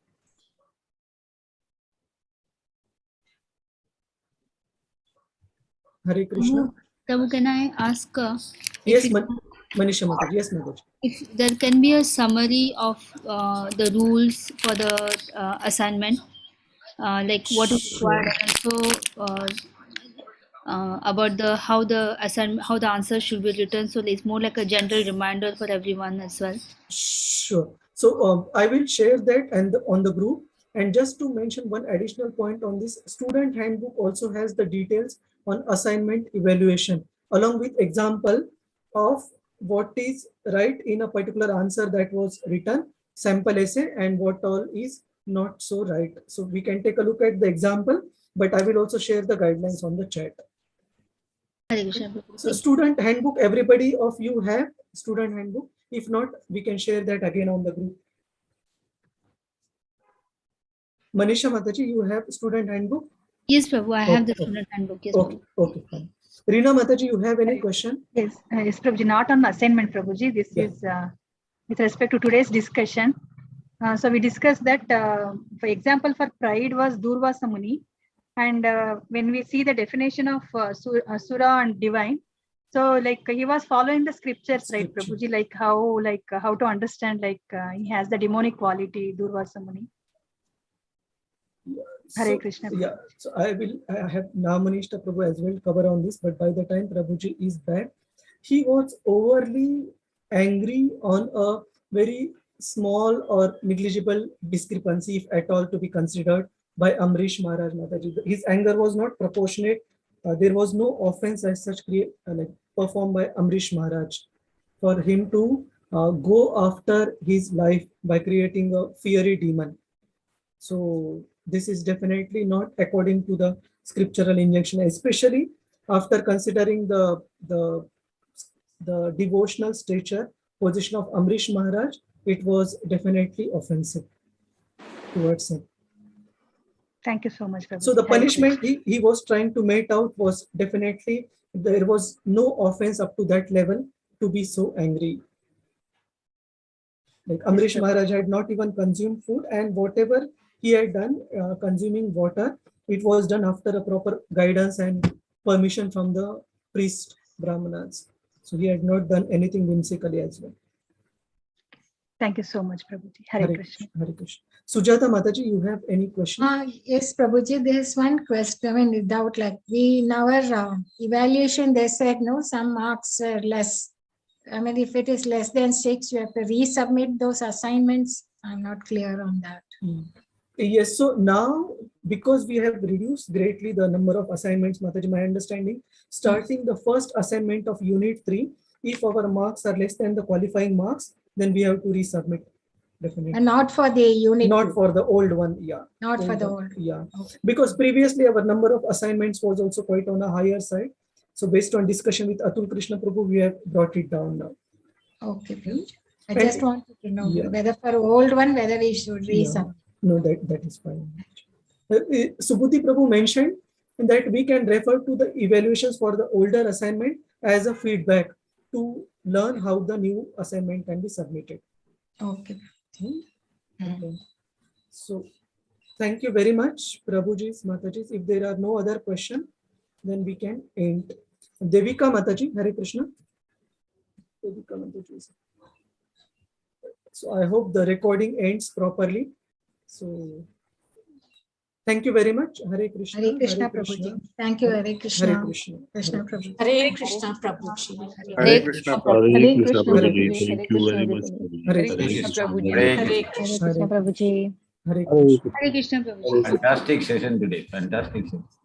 Hare Krishna.
Prabhu, can I ask?
Yes, Manisha Mataji. Yes, Mataji.
If there can be a summary of the rules for the assignment, like what is required, and also about how the answer should be written, so it's more like a general reminder for everyone as well.
Sure. So I will share that and on the group. And just to mention one additional point on this, student handbook also has the details on assignment evaluation along with example of what is right in a particular answer that was written, sample essay, and what all is not so right. So we can take a look at the example, but I will also share the guidelines on the chat. So student handbook, everybody of you have student handbook. If not, we can share that again on the group. Manisha Mataji, you have student handbook?
Yes, Prabhu, I have the student handbook. Yes,
okay, okay, fine. Reena Mataji, you have any question?
Yes, yes, Prabhuji, not on assignment, Prabhuji. This is with respect to today's discussion. So we discussed that, for example, for pride was Durvasa Muni. And when we see the definition of Asura and divine, so like he was following the scriptures, right, Prabhuji, like how to understand, like he has the demonic quality, Durvasa Muni. Hare Krishna.
Yeah, so I have Namanishta Prabhu as well cover on this, but by the time Prabhuji is back, he was overly angry on a very small or negligible discrepancy, if at all, to be considered by Amrish Maharaj Mataji. His anger was not proportionate. There was no offense as such performed by Amrish Maharaj for him to go after his life by creating a fiery demon. So this is definitely not according to the scriptural injunction, especially after considering the devotional stature, position of Amrish Maharaj. It was definitely offensive towards him.
Thank you so much, Prabhuji.
So the punishment he was trying to mete out was definitely, there was no offense up to that level to be so angry. Like Amrish Maharaj had not even consumed food, and whatever he had done, consuming water, it was done after a proper guidance and permission from the priest Brahmanas. So he had not done anything whimsically as well.
Thank you so much, Prabhuji. Hare Krishna.
Hare Krishna. Sujata Mataji, you have any question?
Yes, Prabhuji, there is one question. I mean, without like in our evaluation, they said no, some marks are less. I mean, if it is less than 6, you have to resubmit those assignments. I'm not clear on that.
Yes, so now because we have reduced greatly the number of assignments, Mataji, my understanding, starting the first assignment of Unit 3, if our marks are less than the qualifying marks, then we have to resubmit. Definitely.
And not for the Unit 2.
For the old one, yeah.
Not for the old.
Yeah, okay. Because previously our number of assignments was also quite on a higher side. So based on discussion with Atul Krishna Prabhu, we have brought it down now.
Okay, Prabhuji. I just wanted to know whether for old one, whether we should resubmit.
No, that is fine. Subhuti Prabhu mentioned that we can refer to the evaluations for the older assignment as a feedback to learn how the new assignment can be submitted.
Okay.
Okay. So thank you very much, Prabhuji's, Mataji's. If there are no other questions, then we can end. Devika Mataji, Hare Krishna. Devika Mataji. So I hope the recording ends properly. So Thank you very much. Hare Krishna.
Hare Krishna, Prabhuji. Thank you, Hare Krishna.
Hare Krishna.
Krishna Prabhuji.
Hare Krishna Prabhuji.
Hare Krishna.
Hare Krishna
Hare
Prabhuji.
Krishna.
Hare Krishna Prabhuji.
Hare
Hare
Krishna.
Krishna Prabhuji.
Hare
Hare
Krishna.
Krishna.
Hare Krishna Prabhuji.
Hare Krishna.
Hare Krishna Prabhuji.
Fantastic session today. Fantastic session.